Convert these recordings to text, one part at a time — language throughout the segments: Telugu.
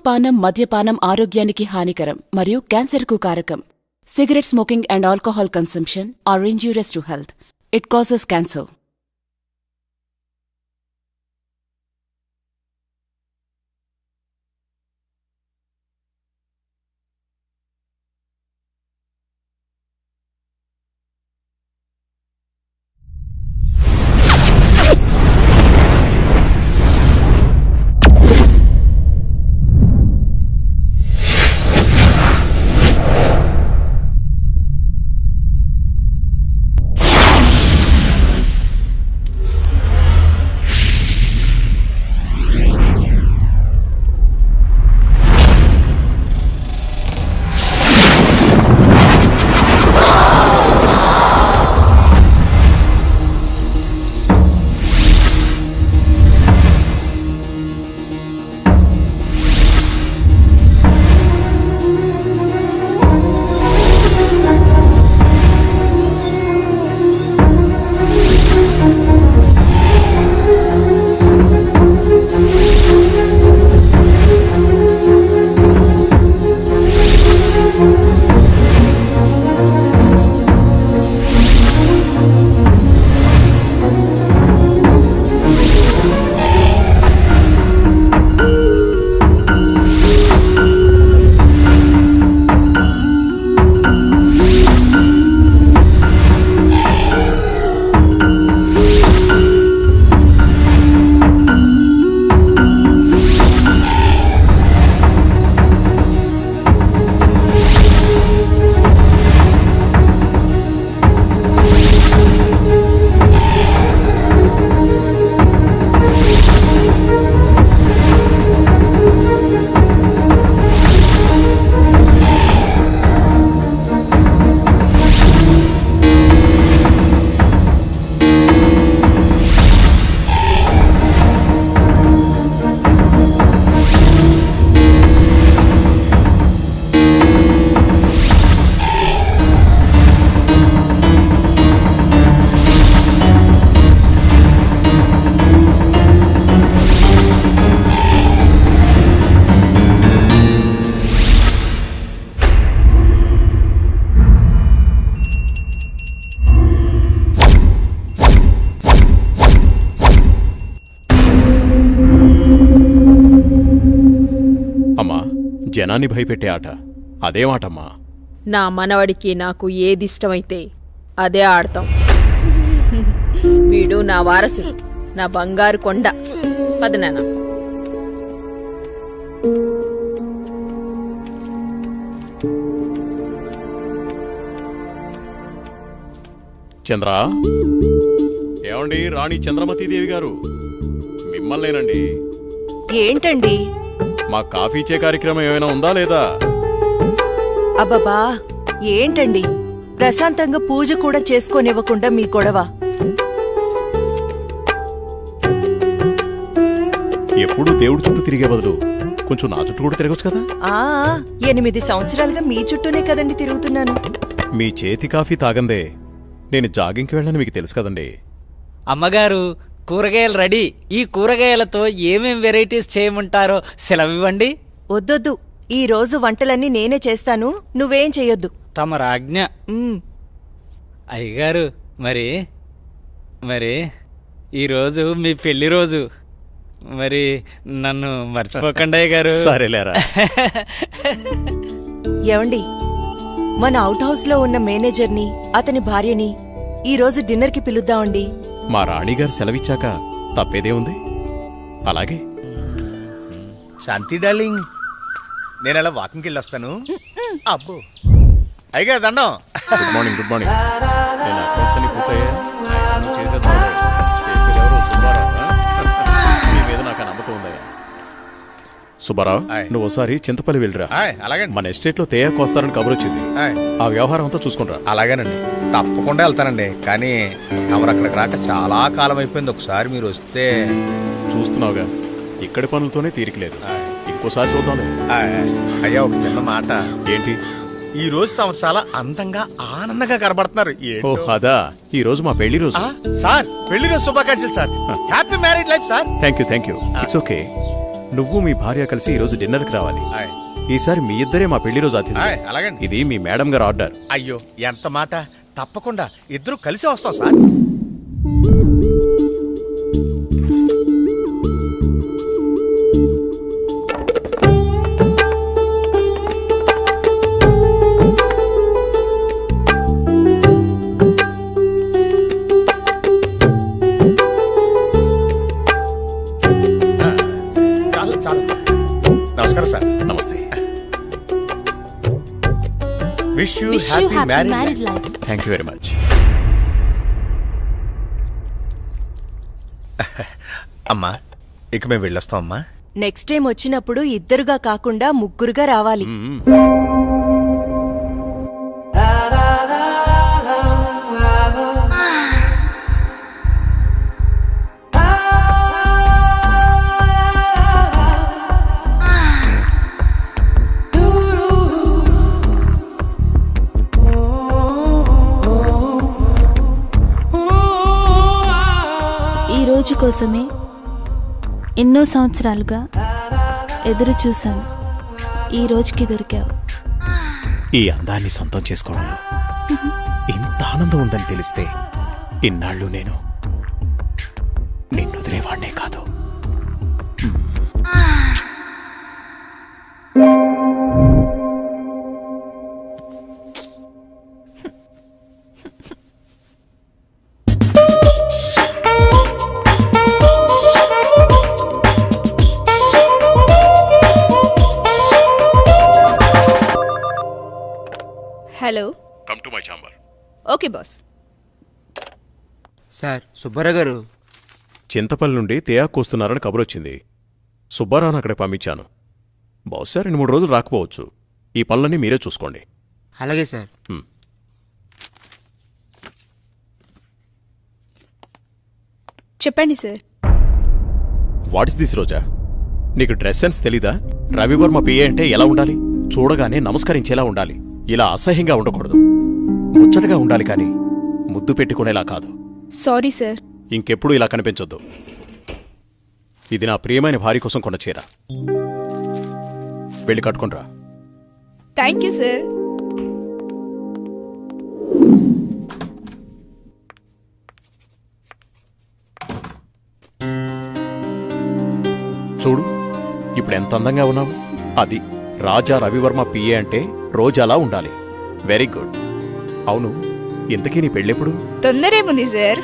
ధూమపానం మద్యపానం ఆరోగ్యానికి హానికరం మరియు క్యాన్సర్కు కారకం. Cigarette smoking and alcohol consumption are injurious to health. It causes cancer. జనాన్ని భయపెట్టే ఆట అదేమాటమ్మా? నా మనవడికి నాకు ఏదిష్టమైతే అదే ఆడతాం. వీడు నా వారసుడు, నా బంగారు కొండ. పదనాన్న. చంద్ర, ఏమండి? రాణి చంద్రమతీదేవి గారు మిమ్మల్నేనండి. ఏంటండి? మా కాఫీ ఇచ్చే కార్యక్రమం ఏమైనా ఉందా లేదా? అబ్బబ్బా, ఏంటండి ప్రశాంతంగా పూజ కూడా చేసుకోనివ్వకుండా మీ గొడవ? ఎప్పుడు దేవుడి చుట్టూ తిరిగే బదులు కొంచెం నా చుట్టూ కూడా తిరగచ్చు కదా. 8 సంవత్సరాలుగా మీ చుట్టూనే కదండి తిరుగుతున్నాను. మీ చేతి కాఫీ తాగందే నేను జాగింగ్కి వెళ్ళని మీకు తెలుసు కదండి. అమ్మగారు, కూరగాయలు రెడీ. ఈ కూరగాయలతో ఏమేం వెరైటీస్ చేయమంటారో సెలవివ్వండి. వద్దొద్దు, ఈ రోజు వంటలన్నీ నేనే చేస్తాను, నువ్వేం చెయ్యొద్దు. తమ రాజ్ఞ. అయ్యగారు, మరి ఈరోజు మీ పెళ్లి రోజు. మరి నన్ను మర్చిపోకండి అయ్యగారు. సరేలేరా. ఏవండి, మన అవుట్ హౌస్ లో ఉన్న మేనేజర్ని అతని భార్యని ఈ రోజు డిన్నర్ కి పిలుద్దామండి. మా రాణిగారు సెలవిచ్చాక తప్పేదే ఉంది. అలాగే. శాంతి డార్లింగ్, నేను అలా వాకింగ్కి వెళ్ళొస్తాను. అబ్బో అయ్యగా దండం. Good morning. Good morning. నాకు నమ్మకం ఉందయ్యా. సుబ్బారావు, నువ్వు ఒకసారి చింతపల్లి వెళ్ళిరా. అలాగే. మన ఎస్టేట్ లో తేయాకు వస్తారని కబురు వచ్చింది. ఆ వ్యవహారం అంతా చూసుకుంటా. అలాగేనండి, తప్పకుండా వెళ్తానండి. కానీ తమరు అక్కడికి రాక చాలా కాలం అయిపోయింది. ఒకసారి మీరు వస్తే. చూస్తున్నావుగా, ఇక్కడి పనులతోనే తీరికలేదు. ఇంకోసారి చూద్దాం. అయ్యా, ఒక చిన్న మాట. ఏంటి? ఈ రోజు తమరు చాలా అందంగా ఆనందంగా కనబడుతున్నారు. అదా, ఈ రోజు మా పెళ్లి రోజు. సార్, పెళ్లి రోజు శుభాకాంక్షలు sir. Happy married life sir. Thank you. It's okay. నువ్వు మీ భార్య కలిసి ఈరోజు డిన్నర్కి రావాలి. ఆయ్. ఈసారి మీ ఇద్దరే మా పెళ్లి రోజు అతిథి. ఆయ్, అలాగండి. ఇది మీ మేడం గారు ఆర్డర్. అయ్యో ఎంత మాట, తప్పకుండా ఇద్దరు కలిసి వస్తాం సార్. చాలు చాలు. నమస్కారం సార్. నమస్తే. Wish you happy married life. Thank you very much. అమ్మా ఇక మేము వెళ్ళొస్తాం అమ్మా. నెక్స్ట్ టైం వచ్చినప్పుడు ఇద్దరుగా కాకుండా ముగ్గురుగా రావాలి. ఈ రోజు కోసమే ఎన్నో సంవత్సరాలుగా ఎదురు చూశాను. ఈ రోజుకి దొరికావు. ఈ అందాన్ని సొంతం చేసుకోవడంలో ఇంత ఆనందం ఉందని తెలిస్తే ఇన్నాళ్ళు నేను నిన్ను వదిలేవాడినే కాదు. Hello. Come to my chamber. Okay boss. Sir Subbarao గారు చింతపల్లి నుండి తేయాకు వస్తున్నారని కబురొచ్చింది. సుబ్బారావును అక్కడికి పంపించాను. బహుశా 2-3 రోజులు రాకపోవచ్చు. ఈ పనులన్నీ మీరే చూసుకోండి. అలాగే సార్. చెప్పండి సార్. వాట్ ఇస్ దిస్ రోజా? నీకు డ్రెస్ సెన్స్ తెలీదా? రవివర్మ పిఏ అంటే ఎలా ఉండాలి? చూడగానే నమస్కరించేలా ఉండాలి. ఇలా అసహ్యంగా ఉండకూడదు. ముచ్చటగా ఉండాలి కానీ ముద్దు పెట్టుకునేలా కాదు. Sorry sir. ఇంకెప్పుడు ఇలా కనిపించొద్దు. ఇది నా ప్రియమైన భార్య కోసం కొన్న చీర. వెళ్ళి కట్టుకునిరా. Thank you sir. చూడు ఇప్పుడు ఎంత అందంగా ఉన్నావు. అది రాజా రవివర్మ పిఏ అంటే రోజాలా ఉండాలి. Very good. అవును, ఇంతకీ నీ పెళ్ళెప్పుడు? తొందరేముంది సార్.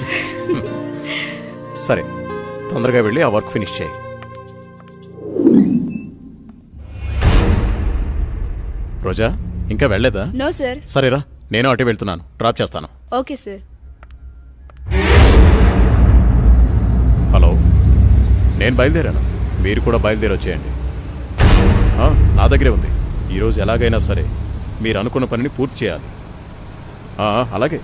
సరే, తొందరగా వెళ్ళి ఆ వర్క్ ఫినిష్ చేయి. రోజా ఇంకా వెళ్ళలేదా? No sir. సరేరా, నేను అటు వెళ్తున్నాను. డ్రాప్ చేస్తాను. Okay sir. హలో, నేను బయలుదేరాను. మీరు కూడా బయలుదేరి వచ్చేయండి. నా దగ్గరే ఉంది. ఈరోజు ఎలాగైనా సరే మీరు అనుకున్న పనిని పూర్తి చేయాలి. అలాగే.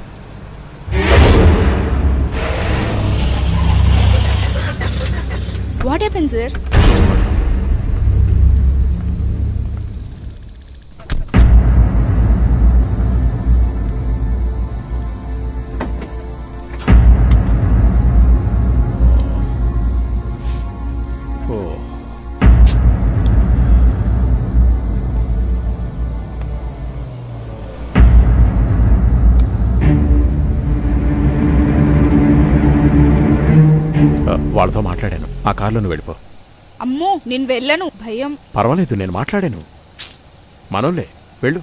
What happen sir? చూస్తాను. వాళ్ళతో మాట్లాడాను. ఆ కార్లో నువ్వు వెళ్ళిపో. అమ్మో, నేను వెళ్ళను, భయం. పర్వాలేదు, నేను మాట్లాడాను. మనోళ్ళే, వెళ్ళు.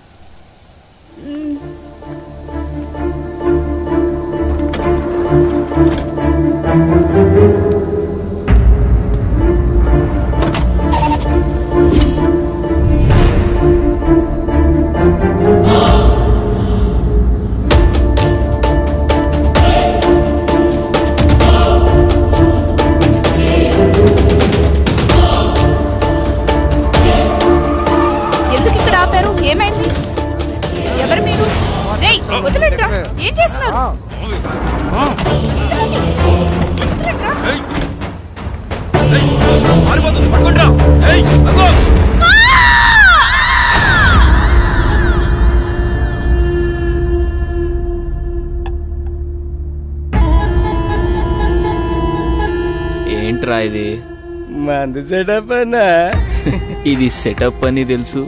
ఏమైంది? ఎవరు మీరు? రేయ్, వదిలేట్రా. ఏం చేస్తున్నారు? ఏంట్రా ఇది? మందు సెటప్ అన్నా. ఇది సెటప్ అని తెలుసు,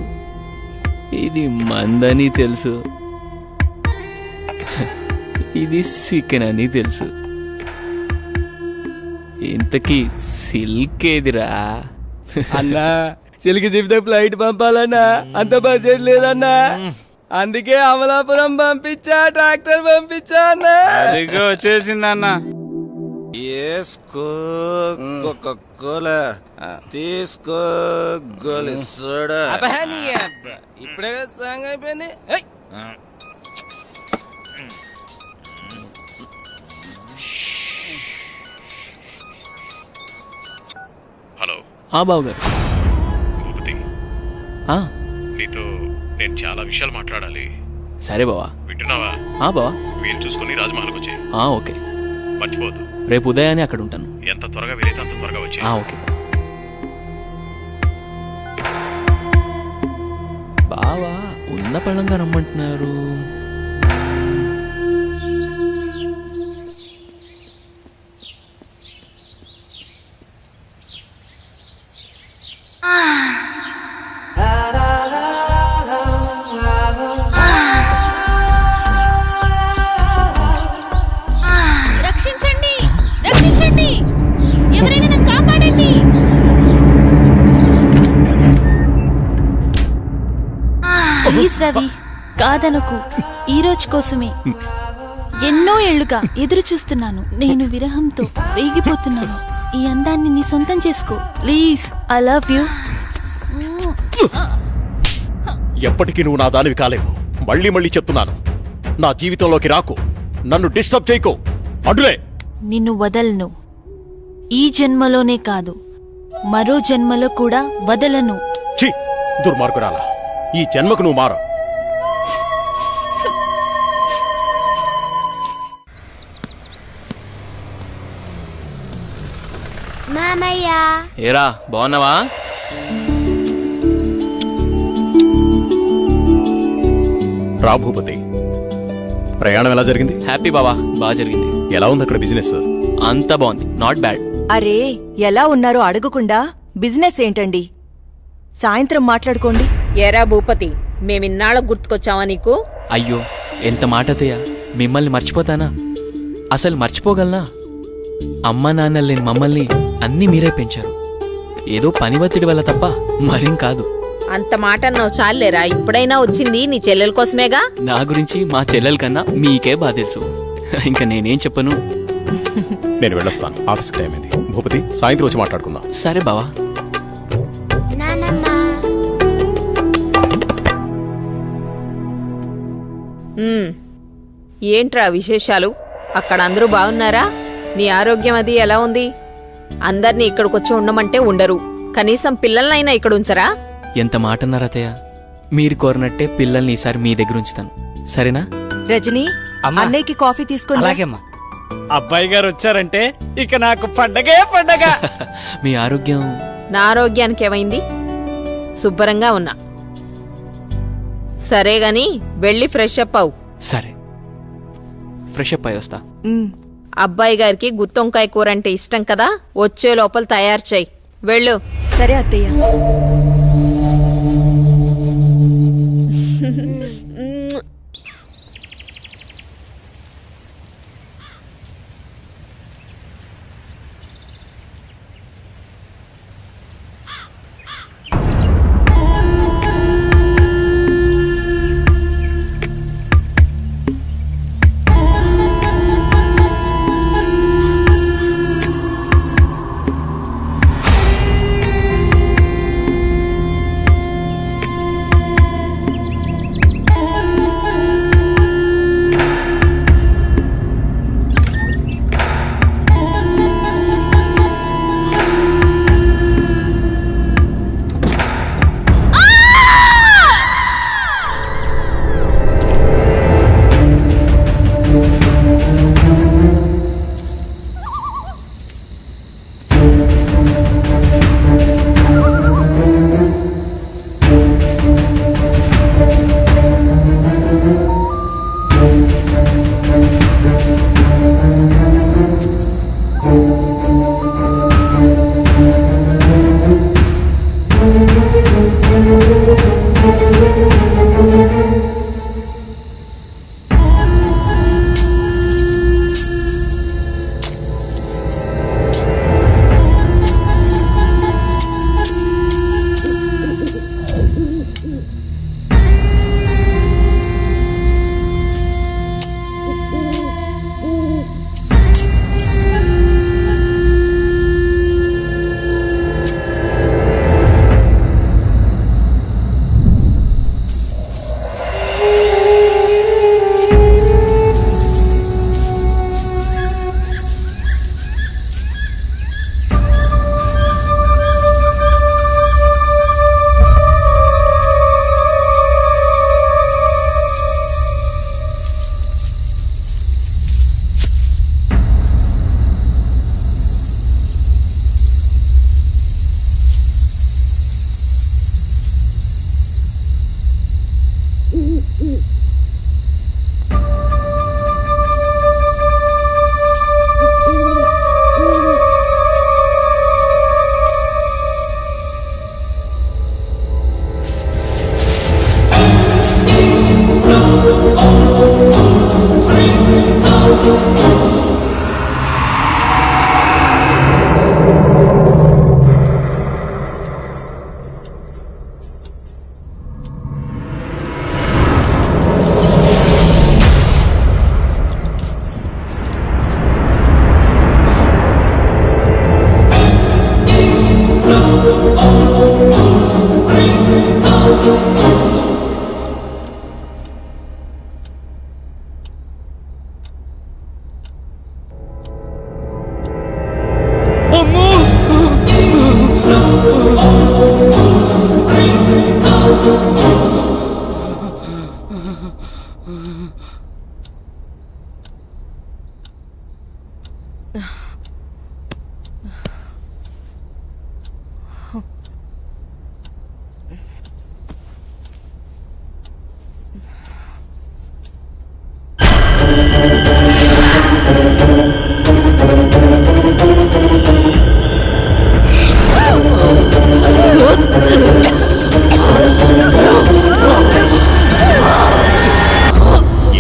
ఇది మందని తెలుసు, ఇది చికెన్ అని తెలుసు. ఇంతకీ సిల్క్ ఏదిరా? అన్నా చిలికి చెప్తే ఫ్లైట్ పంపాలన్నా, అంత బడ్జెట్ లేదన్నా. అందుకే అమలాపురం పంపించా, ట్రాక్టర్ పంపించా అన్నా. అదిగో వచ్చేసిందన్నా. తీసుకో తీసుకో గోలి సోడా. ఇప్పుడే సాంగ్ అయిపోయింది. హలో బావగారు. భూపతి, ఆ, నీతో నేను చాలా విషయాలు మాట్లాడాలి. సరే బావా. వింటున్నావా? బావా. వీలు చూసుకుని రాజమహల్కి వచ్చే. ఓకే. మర్చిపోదు. రేపు ఉదయాన్నే అక్కడ ఉంటాను. ఎంత త్వరగా వీలైతే అంత త్వరగా వచ్చే. ఓకే బావా. ఉన్న పళ్ళంగా రమ్మంటున్నారు. రక్షించండి, రక్షించండి, ఎవరైనా నన్ను కాపాడండి. ప్లీజ్ రవి, కాదనకు. ఈ రోజు కోసమే ఎన్నో ఏళ్లుగా ఎదురు చూస్తున్నాను. నేను విరహంతో వేగిపోతున్నాను. ఈ అందాన్ని నీ సొంతం చేసుకో ప్లీజ్. I love you. ఎప్పటికీ నువ్వు నా దానివి కాలేవు. మళ్ళీ మళ్ళీ చెప్తున్నాను, నా జీవితంలోకి రాకు, నన్ను డిస్టర్బ్ చేయకు. అడ్డులే. నిన్ను వదలను. ఈ జన్మలోనే కాదు, మరో జన్మలో కూడా వదలను. ఛీ, దుర్మార్గురాలా, ఈ జన్మకు నువ్వు మారు. ఏరా బాగున్నావా? రా భూపతి, ప్రయాణం ఎలా జరిగింది? హ్యాపీ బావా, బాగా జరిగింది. ఎలా ఉంది అక్కడ బిజినెస్? అంతా బాగుంది, నాట్ బ్యాడ్. అరే ఎలా ఉన్నారో అడగకుండా బిజినెస్ ఏంటండి? సాయంత్రం మాట్లాడుకోండి. ఏరా భూపతి, మేమిన్నాళ్ళకు గుర్తుకొచ్చావా నీకు? అయ్యో ఎంత మాట అత్తయ్య, మిమ్మల్ని మర్చిపోతానా? అసలు మర్చిపోగలనా? అమ్మా నాన్నలు లేని మమ్మల్ని అన్నీ మీరే పెంచారు. ఏదో పని ఒత్తిడి వల్ల తప్ప మరేం కాదు. అంత మాట అన్నావు చాలేరా. ఇప్పుడైనా వచ్చింది నీ చెల్లెల కోసమేగా. నా గురించి మా చెల్లెల కన్నా మీకే బాగా తెలుసు. ఇంకా నేనేం చెప్పను. నేను వెళ్ళొస్తాను, ఆఫీస్కి టైం అయింది. భూపతి, సాయంత్రం వచ్చి మాట్లాడుకుందాం. సరే బావా. ఏంట్రా విశేషాలు? అక్కడ అందరూ బాగున్నారా? నీ ఆరోగ్యం అది ఎలా ఉంది? అందర్నీ ఇక్కడికొచ్చి ఉండమంటే ఉండరు. కనీసం పిల్లలనైనా ఇక్కడ ఉంచరా? ఎంత మాట అన్నారు అత్తయ్య. మీరు కోరినట్టే పిల్లల్ని ఈసారి మీ దగ్గర ఉంచుతాను, సరేనా? రజనీ, అన్నయ్యకి కాఫీ తీసుకుని. అలాగేమ్మా. అబ్బాయి గారు వచ్చారంటే ఇక నాకు పండగే పండగ. మీ ఆరోగ్యం? నా ఆరోగ్యానికి ఏమైంది? శుభ్రంగా ఉన్నా. సరే గాని వెళ్ళి ఫ్రెష్ అప్ అవు. సరే, ఫ్రెష్ అప్ అయి వస్తా. అబ్బాయి గారికి గుత్తొంకాయ కూర అంటే ఇష్టం కదా, వచ్చే లోపల తయారు చేయి. వెళ్ళు. సరే అత్తయ్య.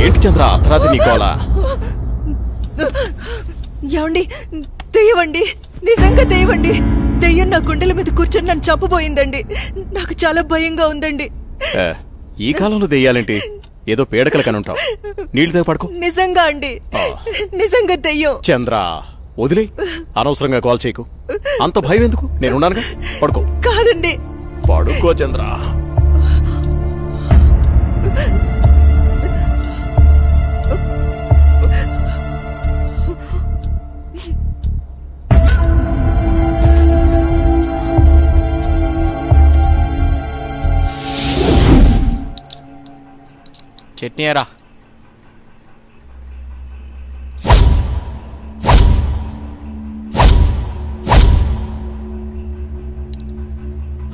ఏంటి చంద్ర అర్ధరాత్రి నీకోలా? ఏమండి, దెయ్యమండి, నిజంగా దెయ్యమండి. దెయ్యం నా గుండెల మీద కూర్చొని నన్ను చంపబోయిందండి. నాకు చాలా భయంగా ఉందండి. ఈ కాలంలో దెయ్యాలేంటి? ఏదో పీడకల కనుంటావు. నీళ్ళు దగ్గర పడుకో. నిజంగా అండి, నిజంగా దెయ్యం. చంద్ర వదిలే, అనవసరంగా కాల్ చేయకు. అంత భయం ఎందుకు? నేనున్నానుగా, పడుకో. కాదండి, పడుకో చంద్ర. చట్నీ ఎరా.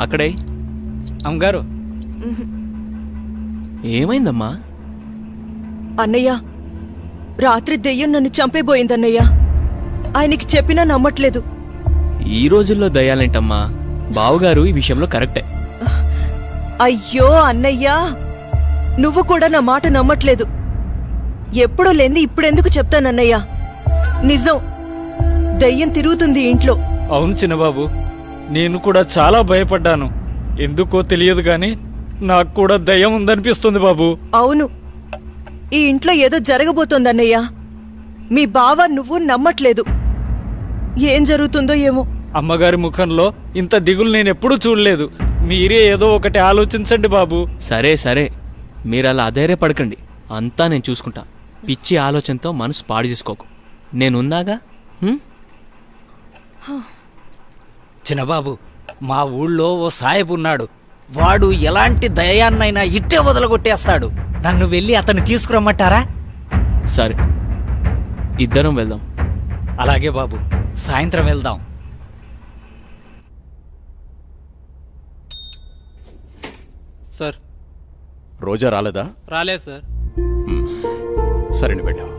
అక్కడే. అమ్మగారు, ఏమైందమ్మా? అన్నయ్య, రాత్రి దెయ్యం నన్ను చంపేబోయిందన్నయ్య. ఆయనకి చెప్పినా నమ్మట్లేదు. ఈ రోజుల్లో దయ్యాలేంటమ్మా? బావుగారు ఈ విషయంలో కరెక్టే. అయ్యో అన్నయ్యా, నువ్వు కూడా నా మాట నమ్మట్లేదు. ఎప్పుడూ లేంది ఇప్పుడెందుకు చెప్తానన్నయ్యా? నిజం, దెయ్యం తిరుగుతుంది ఇంట్లో. అవును చిన్నబాబు, నేను కూడా చాలా భయపడ్డాను. ఎందుకో తెలియదు గాని నాకు కూడా దయ్యం ఉందనిపిస్తుంది బాబు. అవును, ఈ ఇంట్లో ఏదో జరగబోతోందన్నయ్యా. మీ బావ నువ్వు నమ్మట్లేదు. ఏం జరుగుతుందో ఏమో. అమ్మగారి ముఖంలో ఇంత దిగులు నేనెప్పుడూ చూడలేదు. మీరే ఏదో ఒకటి ఆలోచించండి బాబు. సరే సరే, మీరు అలా అధైర్యపడకండి. అంతా నేను చూసుకుంటా. పిచ్చి ఆలోచనతో మనసు పాడు చేసుకోకు. నేనున్నాగా. చిన్నబాబు, మా ఊళ్ళో ఓ సాయబు ఉన్నాడు. వాడు ఎలాంటి దయాన్నైనా ఇట్టే వదలగొట్టేస్తాడు. నన్ను వెళ్ళి అతన్ని తీసుకురమ్మంటారా? సరే, ఇద్దరం వెళ్దాం. అలాగే బాబు, సాయంత్రం వెళ్దాం. సార్, రోజా రాలేదా? రాలేదు సార్. సరే, నువ్వు వెళ్ళావు.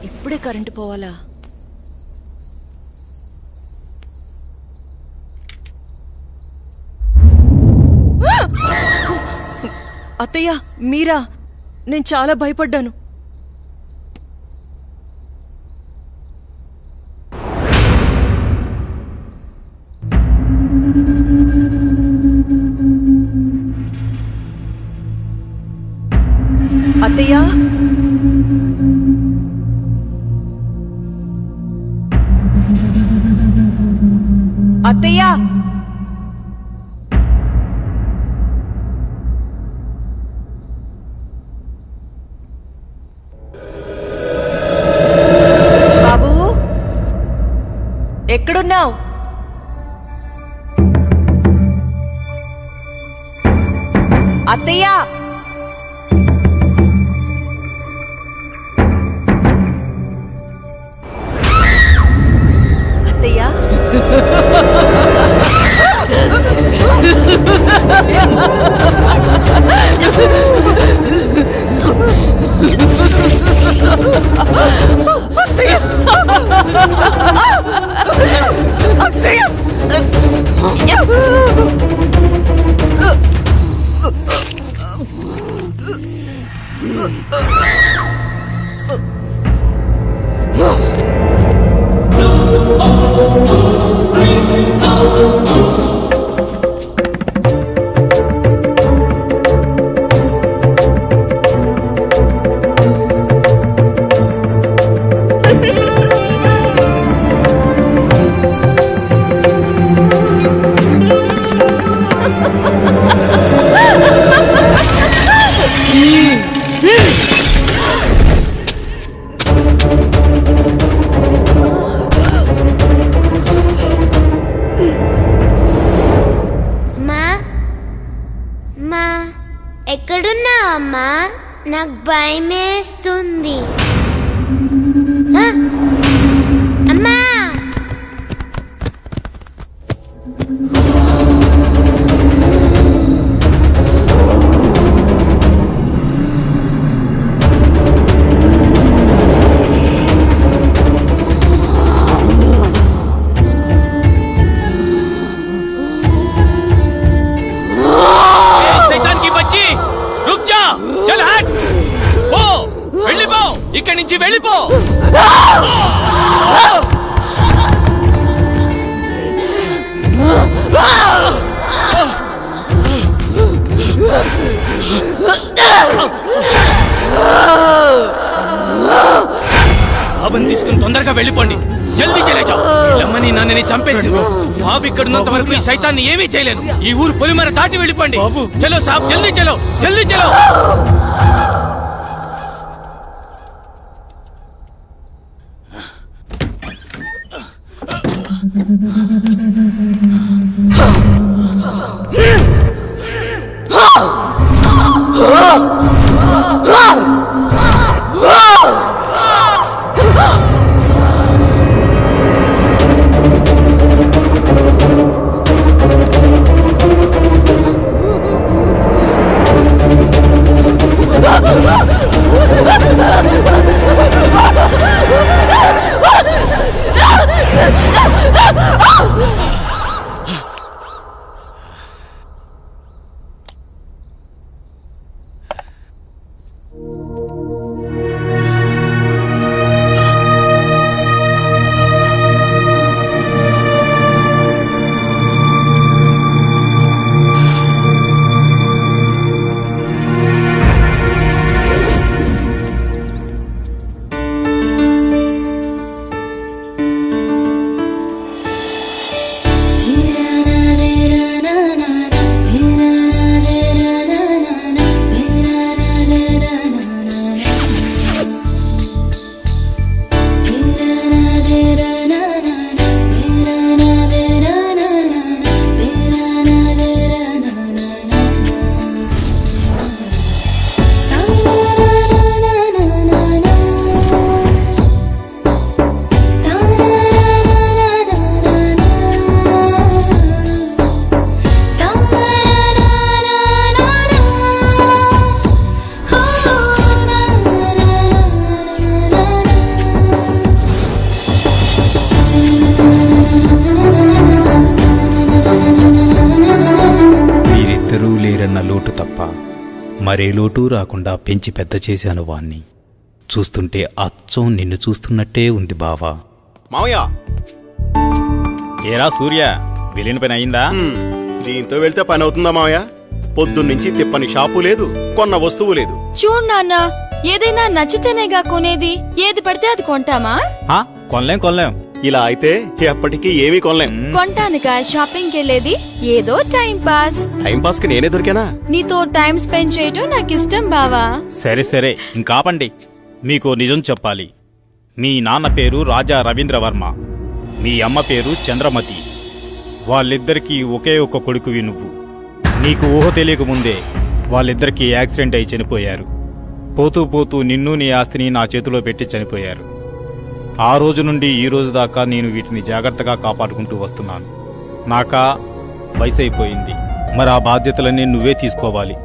ఇప్పుడే కరెంటు పోవాలా? అత్తయ్య, మీరా? నేను చాలా భయపడ్డాను. అత్తయ్య, అత్తయ్య, బాబు, ఎక్కడున్నావు? అత్తయ్య అత్తయ్య ఎక్కడున్నావు అమ్మా? నాకు భయమేస్తుంది. అమ్మా ఇక్కడి నుంచి వెళ్ళిపో. బాబుని తీసుకుని తొందరగా వెళ్ళిపోండి. జల్దీ చలేజావు. అమ్మని నన్నని చంపేసి బాబు ఇక్కడున్నంత వరకు ఈ సైతాన్ని ఏమీ చేయలేను. ఈ ఊరు పొలిమర దాటి వెళ్ళిపోండి. చలో సాబ్, జల్దీ చలో, జల్దీ చలో. లోటు తప్ప మరే లోటు రాకుండా పెంచి పెద్ద చేశాను వాణ్ణి. చూస్తుంటే అచ్చం నిన్ను చూస్తున్నట్టే ఉంది బావా. మామయ్య, ఏరా సూర్య, వెళ్ళిన పని అయిందా? దీంతో వెళ్తే పని అవుతుందా మామయ్య? పొద్దున్నుంచి తిప్పని షాపు లేదు, కొన్న వస్తువు లేదు. చూడు నాన్న, ఏదైనా నచ్చితేనేగా కొనేది. ఏది పడితే అది కొంటామా? కొనలేం. ఇలా అయితే ఎప్పటికీ ఏమీ కొనలేం. కొంటానుగా షాపింగ్ కెళ్ళేది. ఏదో టైం పాస్. టైం పాస్ కి నేనే దొరికానా? నీతో టైం స్పెండ్ చేయటం నాకు ఇష్టం బావా. సరే ఇంకాపండి. మీకు నిజం చెప్పాలి. మీ నాన్న పేరు రాజా రవీంద్రవర్మ, మీ అమ్మ పేరు చంద్రమతి. వాళ్ళిద్దరికీ ఒకే ఒక కొడుకువి నువ్వు. నీకు ఊహ తెలియకముందే వాళ్ళిద్దరికీ యాక్సిడెంట్ అయి చనిపోయారు. పోతూ పోతూ నిన్ను నీ ఆస్తిని నా చేతిలో పెట్టి చనిపోయారు. ఆ రోజు నుండి ఈ రోజు దాకా నేను వీటిని జాగ్రత్తగా కాపాడుకుంటూ వస్తున్నాను. నాకా వయసు అయిపోయింది, మరి ఆ బాధ్యతలన్నీ నువ్వే తీసుకోవాలి.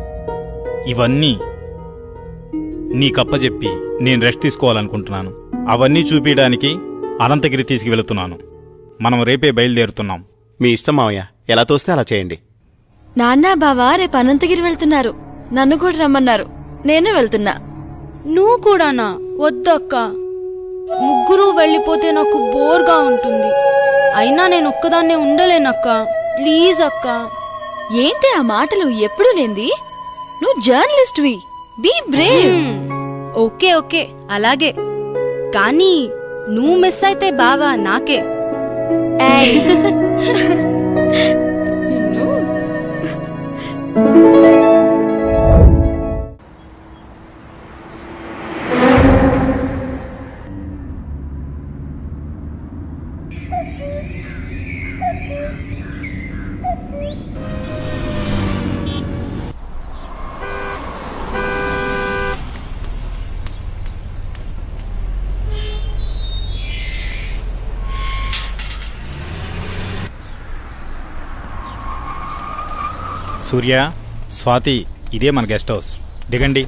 ఇవన్నీ నీకప్పచెప్పి నేను రెస్ట్ తీసుకోవాలనుకుంటున్నాను. అవన్నీ చూపించడానికి అనంతగిరి తీసుకువెళుతున్నాను. మనం రేపే బయలుదేరుతున్నాం. మీ ఇష్టం మావయ్య, ఎలా తోస్తే అలా చేయండి. నాన్న బావా రేపు అనంతగిరి వెళ్తున్నారు. నన్ను కూడా రమ్మన్నారు. నేను వెళ్తున్నా. నువ్వు కూడానా? వద్దక్క, ముగ్గురు వెళ్ళిపోతే నాకు బోర్గా ఉంటుంది. అయినా నేను ఒక్కదాన్నే ఉండలేనక్క. ప్లీజ్ అక్క. ఏంటి ఆ మాటలు? ఎప్పుడు లేంది? నువ్వు జర్నలిస్ట్వి. Be brave. ఓకే ఓకే అలాగే, కానీ నువ్వు మిస్ అయితే బావా నాకే. సూర్య, స్వాతి, ఇదే మన గెస్ట్ హౌస్. దిగండి.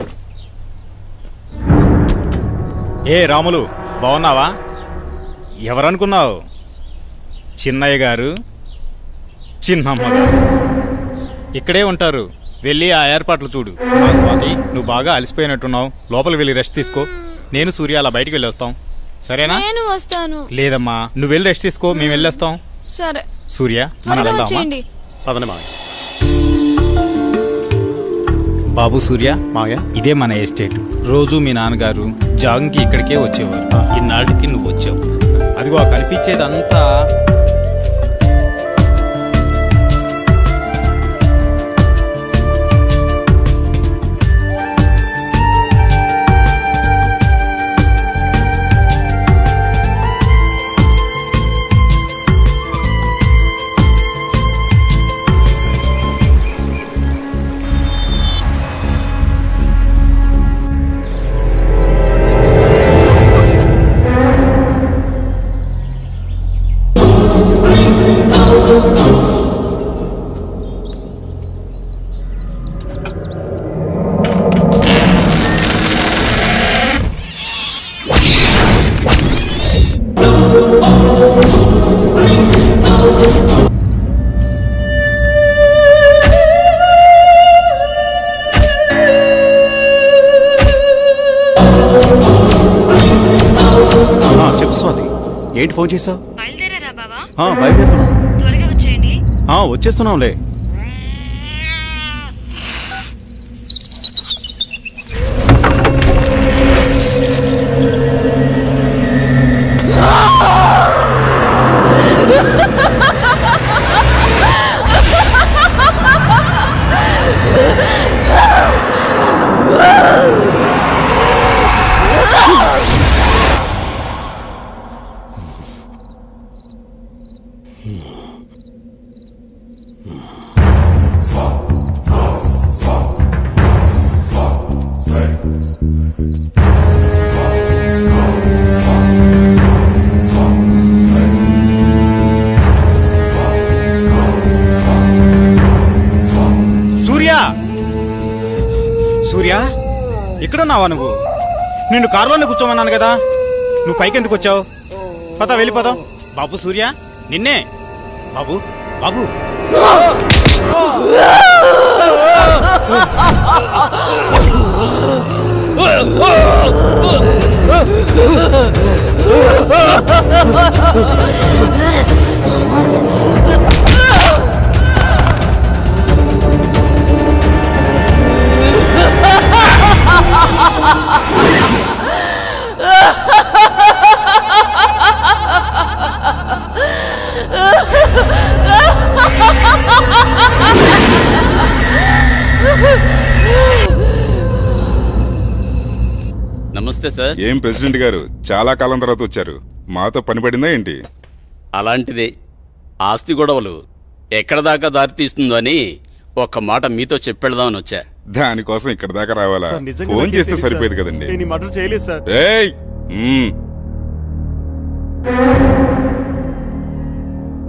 ఏ రాములు, బాగున్నావా? ఎవరనుకున్నావు? చిన్నయ్య గారు, చిన్నమ్మ గారు ఇక్కడే ఉంటారు. వెళ్ళి ఆ ఏర్పాట్లు చూడు. స్వాతి, నువ్వు బాగా అలసిపోయినట్టున్నావు. లోపలికి వెళ్ళి రెస్ట్ తీసుకో. నేను సూర్య అలా బయటికి వెళ్ళి వస్తాం. సరేనా? నేను వస్తాను. లేదమ్మా, నువ్వు వెళ్ళి రెస్ట్ తీసుకో, మేము వెళ్ళొస్తాం. సరే సూర్య, మనం వెళ్దామా? పదండి మావయ్య. బాబు సూర్య, మావయ్య, ఇదే మన ఎస్టేట్. రోజు మీ నాన్నగారు జాగింగ్కి ఇక్కడికే వచ్చేవారు. ఇన్నాళ్ళకి నువ్వు వచ్చావు. అదిగో కనిపించేదంతా చెప్పు స్వాతి, ఏంటి ఫోన్ చేసావు? బయలుదేరారా బావా? బయలుదేరుతున్నాం. త్వరగా వచ్చేయండి. వచ్చేస్తున్నాంలే. సూర్య, ఇక్కడున్నావా నువ్వు? నిన్ను కారులోనే కూర్చోమన్నాను కదా, నువ్వు పైకెందుకు వచ్చావు? పద, వెళ్ళిపోదాం. బాబు సూర్య, నిన్నే. బాబు, బాబు. నమస్తే సార్. ఏం ప్రెసిడెంట్ గారు, చాలా కాలం తర్వాత వచ్చారు. మాతో పని పడిందా ఏంటి? అలాంటిదే. ఆస్తి గొడవలు ఎక్కడ దాకా దారి తీస్తుందో అని ఒక్క మాట మీతో చెప్పెడదామని వచ్చా. దానికోసం ఇక్కడ దాకా రావాలా? సార్, నిజంగా ఫోన్ నాకేం చేస్తే తెలీదు సరిపోయేది సార్. కదండి. నేను ఈ మర్డర్ చేయలేదు సార్. ఏయ్! మ్మ్.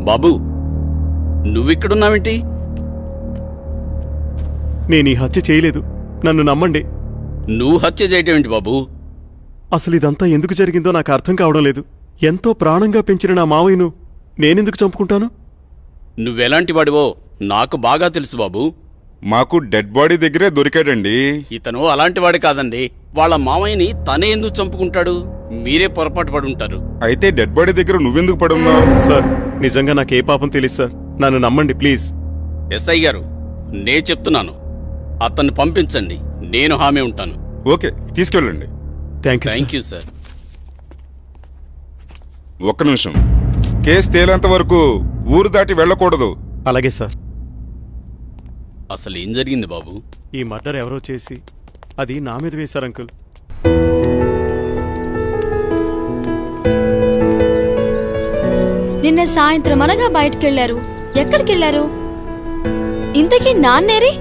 బాబు నువ్విక్కడున్నావేంటి? నేను ఈ హత్య చేయలేదు, నన్ను నమ్మండి. నువ్వు హత్య చేయటం ఏంటి బాబు? అసలు ఇదంతా ఎందుకు జరిగిందో నాకు అర్థం కావడం లేదు. ఎంతో ప్రాణంగా పెంచిన నా మావయ్యను నేనెందుకు చంపుకుంటాను? నువ్వెలాంటి వాడివో నాకు బాగా తెలుసు బాబు. మాకు డెడ్ బాడీ దగ్గరే దొరికాడండి. ఇతను అలాంటి వాడు కాదండి. వాళ్ళ మామయ్యని తనే ఎందుకు చంపుకుంటాడు? మీరే పొరపాటు పడి ఉంటారు. అయితే డెడ్ బాడీ దగ్గర నువ్వెందుకు పడున్నావు? సార్, నిజంగా నాకే పాపం తెలియదు సార్, నన్ను నమ్మండి ప్లీజ్. ఎస్ఐ గారు, నే చెప్తున్నాను, అతన్ని పంపించండి, నేను హామీ ఉంటాను. ఓకే, తీసుకెళ్ళండి. Thank you sir. ఒక్క నిమిషం. కేసు తేలేంత వరకు ఊరు దాటి వెళ్ళకూడదు. అలాగే సార్. అసలు ఏం జరిగింది బాబు? ఈ మర్డర్ ఎవరో చేసి అది నా మీద వేశారు అంకుల్. నిన్న సాయంత్రం అనగా బయటకెళ్లారు. ఎక్కడికెళ్లారు? ఇంతకీ నాన్నేరి?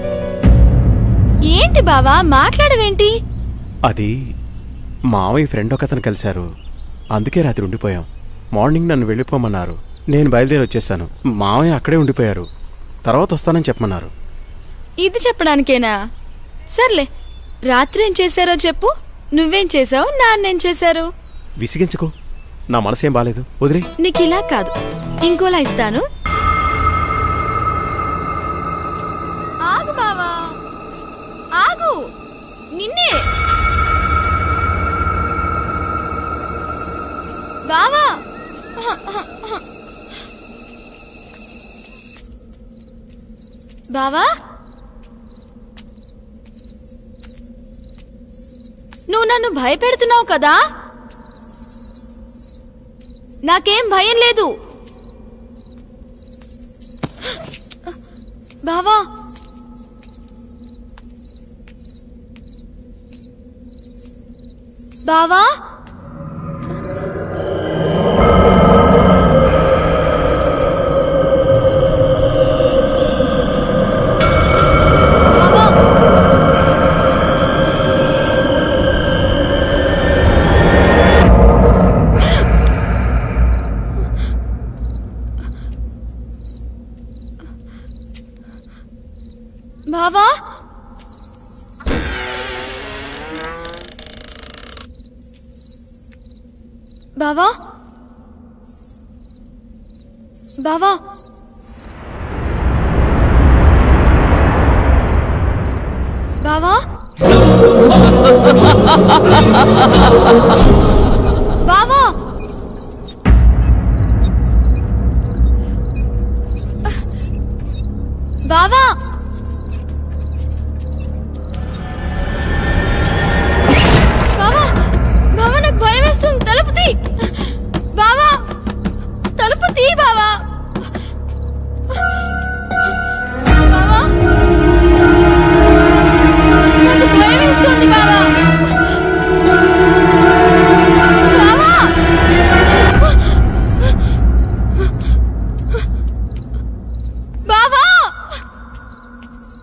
ఏంటి బావా మాట్లాడవేంటి? అది మావయ్య ఫ్రెండ్ ఒకతను కలిశారు, అందుకే రాత్రి ఉండిపోయాం. మార్నింగ్ నన్ను వెళ్ళిపోమన్నారు, నేను బయలుదేరి వచ్చేసాను. మావయ్య అక్కడే ఉండిపోయారు, తర్వాత వస్తానని చెప్పమన్నారు. ఇది చెప్పడానికేనా? సర్లే, రాత్రి ఏం చేశారో చెప్పు. నువ్వేం చేసావు, నాన్నేం చేశారు? విసిగించుకో, నా మనసేం బాలేదు, వదిలే. నీకిలా కాదు, ఇంకోలా ఇస్తాను. ఆగు బావా, ఆగు. నిన్నే బావా. బావా, నువ్వు నన్ను భయపెడుతున్నావు కదా? నాకేం భయం లేదు బావా. బావా, బావా, బావా, బావా, బావా, బావా, బావా, బావా, బావా, నాకు భయం వేస్తుంది. తలుపు తీ బావా, తలుపు తీ బావా. బావా, నాకు భయం వేస్తుంది బావా. బావా, బావా,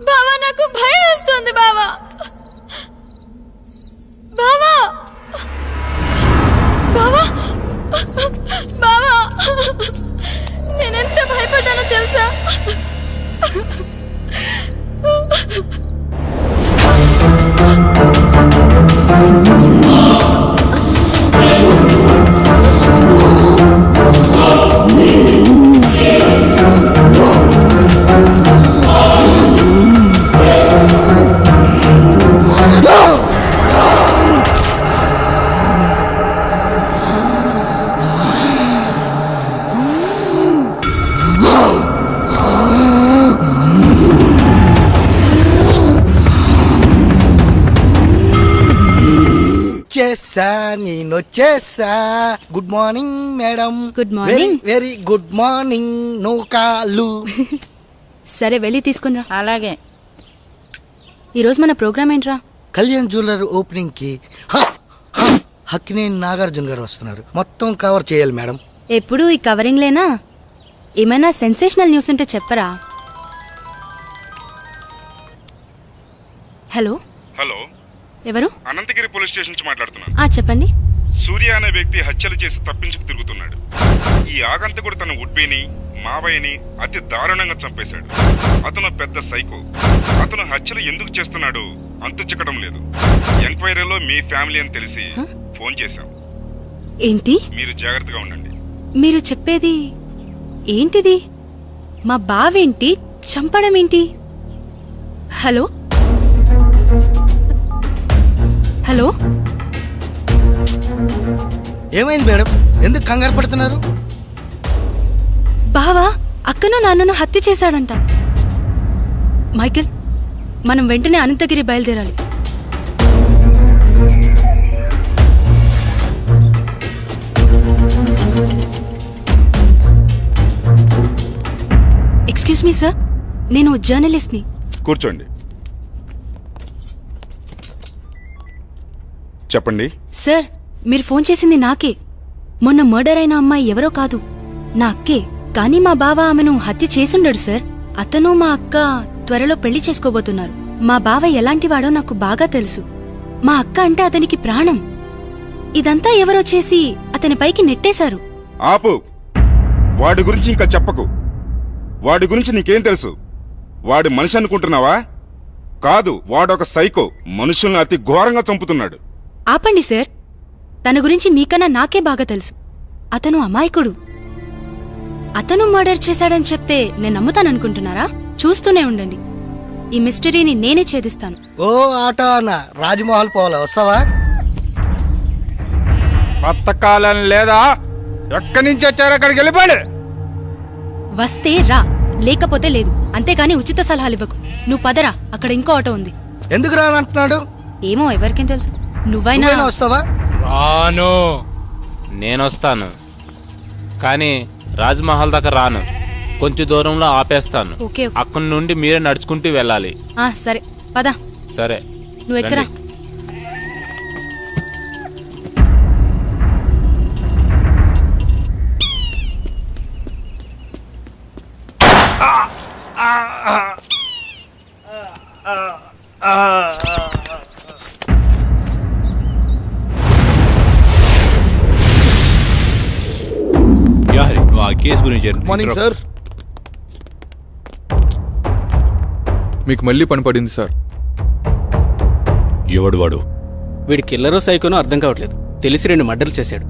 బావా, నాకు భయం వేస్తుంది బావా. బావా, బావా, బావా, నేనెంత భయపడ్డానో తెలుసా? నేనొచ్చేసా. Good morning madam. Good morning. Very good morning. Nookalu. సరే వెళ్ళి తీసుకునిరా. అలాగే. ఈరోజు మన ప్రోగ్రామ్ ఏంట్రా? కళ్యాణ్ జ్యువెలర్ ఓపెనింగ్ కి హక్కినేని నాగార్జున గారు వస్తున్నారు. మొత్తం కవర్ చేయాలి మేడం. ఎప్పుడు ఈ కవరింగ్ లేనా? ఏమైనా సెన్సేషనల్ న్యూస్ ఉంటే చెప్పరా? హలో హలో, ఎవరు? అనంతగిరి పోలీస్ స్టేషన్ నుంచి మాట్లాడుతున్నాను. చెప్పండి. సూర్య అనే వ్యక్తి హత్యలు చేసి తప్పించుకు తిరుగుతున్నాడు. ఈ ఆగంతకుడు తన ఉడ్బీని మావయ్యని అతి దారుణంగా చంపేశాడు. అతను పెద్ద సైకో. అతను హత్యలు ఎందుకు చేస్తున్నాడు అంతు చిక్కడం లేదు. ఎంక్వైరీలో మీ ఫ్యామిలీ అని తెలిసి ఫోన్ చేశాం. ఏంటి? మీరు జాగ్రత్తగా ఉండండి. మీరు చెప్పేది ఏంటిది? మా బావేంటి చంపడం ఏంటి? హలో హలో, ఏమైంది మేడం? ఎందుకు కంగారు పడుతున్నారు? బావా అక్కను నాన్నను హత్య చేశాడంట. మైకేల్, మనం వెంటనే అనంతగిరి బయలుదేరాలి. ఎక్స్క్యూజ్ మీ సార్, నేను జర్నలిస్ట్ని. కూర్చోండి. చెప్పండి. సార్, మీరు ఫోన్ చేసింది నాకే. మొన్న మర్డర్ అయిన అమ్మాయి ఎవరో కాదు, నా అక్కే. కానీ మా బావ ఆమెను హత్య చేసుండడు సార్. అతను మా అక్క త్వరలో పెళ్లి చేసుకోబోతున్నారు. మా బావ ఎలాంటివాడో నాకు బాగా తెలుసు. మా అక్క అంటే అతనికి ప్రాణం. ఇదంతా ఎవరో చేసి అతని పైకి నెట్టేశారు. ఆపు. వాడి గురించి ఇంకా చెప్పకు. వాడి గురించి నీకేం తెలుసు? వాడి మనిషి అనుకుంటున్నావా? కాదు, వాడొక సైకో. మనుషుల్ని అతి ఘోరంగా చంపుతున్నాడు. ఆపండి సార్, తన గురించి మీకన్నా నాకే బాగా తెలుసు. అతను అమాయకుడు. అతను మర్డర్ చేశాడని చెప్తే నేను నమ్ముతాననుకుంటున్నారా? చూస్తూనే ఉండండి, ఈ మిస్టరీని నేనే ఛేదిస్తాను. ఓ ఆటో అన్న, రాజ్మహల్ పోవాలా, వస్తావా? బతకాలం లేదా? ఎక్కడి నుంచి వచ్చారో అక్కడికి వెళ్ళిపోండి. వస్తే రా, లేకపోతే లేదు. అంతేకాని ఉచిత సలహాలు ఇవ్వకు. నువ్వు పదరా, అక్కడ ఇంకో ఆటో ఉంది. ఎందుకు రానంటున్నాడు? ఏమో, ఎవరికేం తెలుసు. నువ్వైనా వస్తావా? రాను. నేనొస్తాను, కానీ రాజ్మహల్ దాకా రాను. కొంచెం దూరంలో ఆపేస్తాను. ఓకే. అక్కడి నుండి మీరే నడుచుకుంటూ వెళ్ళాలి. సరే పద. సరే, నువ్వు ఎక్కరా. కేసు గురించి మార్నింగ్ సార్. మీకు మళ్ళీ పని పడింది సార్. ఎవడు వాడు? వీడి కిల్లరో సైకోనో అర్థం కావట్లేదు. తెలిసి 2 మర్డర్లు చేశాడు.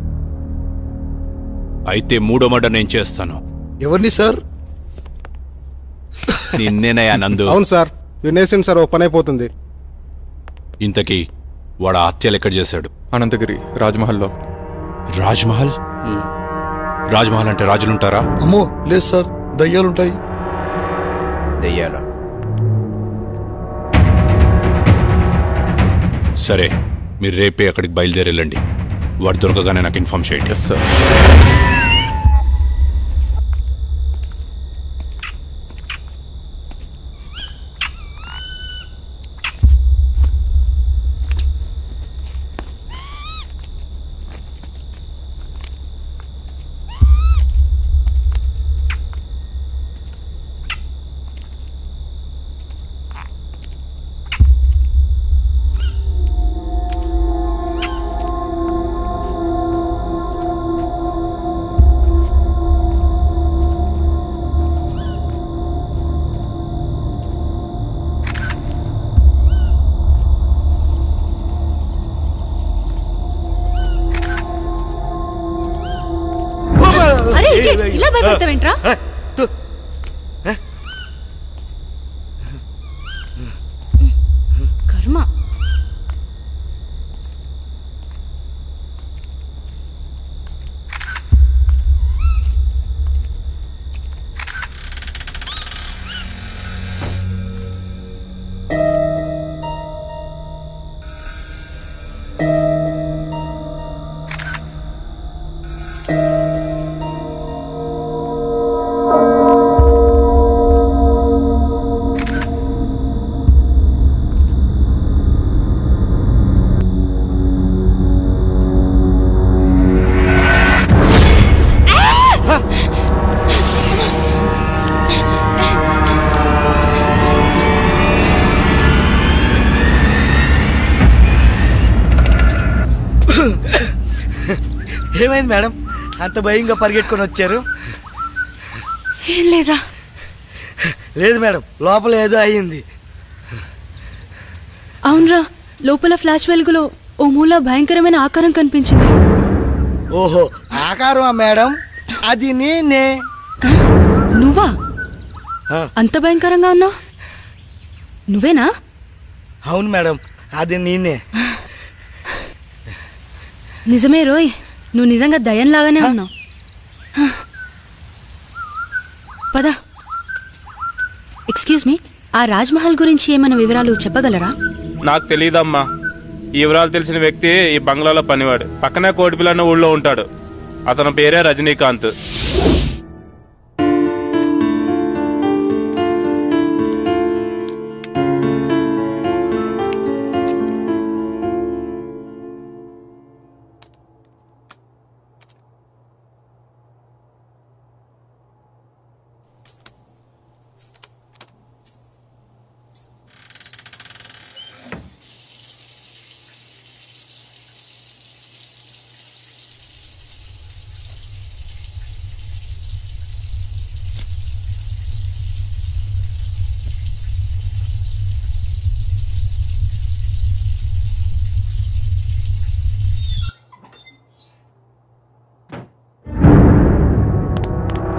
అయితే 3వ మర్డర్ నేను చేస్తాను. ఎవరిని సార్? నిన్నేనయ్యా నందు. అవును సార్, వినేసింది సార్. ఓ పని అయిపోతుంది. ఇంతకీ వాడు హత్యలు ఎక్కడ చేశాడు? అనంతగిరి రాజ్మహల్లో. రాజ్మహల్? రాజ్మహల్ అంటే రాజులుంటారా? అమ్మో లేదు సార్, దయ్యాలుంటాయి. దెయ్యాలా? సరే, మీరు రేపే అక్కడికి బయలుదేరి వెళ్ళండి. వాడు దొరకగానే నాకు ఇన్ఫార్మ్ చేయండి. సార్. ఇలా భయపడతావేంట్రా? కర్మ. ఏమైంది మేడం అంత భయంగా పరిగెట్టుకొని వచ్చారు? ఏం లేదా? లేదు మేడం, లోపల ఏదో అయ్యింది. అవునరా, లోపల ఫ్లాష్ వెలుగులో ఓ మూల భయంకరమైన ఆకారం కనిపించింది. ఓహో, ఆకారమా మేడం? అది నేనే. నువ్వా? అంత భయంకరంగా ఉన్నావు? నువ్వేనా? అవును మేడం, అది నేనే. నిజమే రోయ్, నువ్వు నిజంగా దయ్యంలాగానే ఉన్నావు. పద. ఎక్స్క్యూజ్ మీ, ఆ రాజ్మహల్ గురించి ఏమైనా వివరాలు చెప్పగలరా? నాకు తెలియదమ్మా. ఈ వివరాలు తెలిసిన వ్యక్తి ఈ బంగ్లాలో పనివాడు. పక్కనే కోటిపిల్ల అన్న ఊళ్ళో ఉంటాడు. అతని పేరే రజనీకాంత్.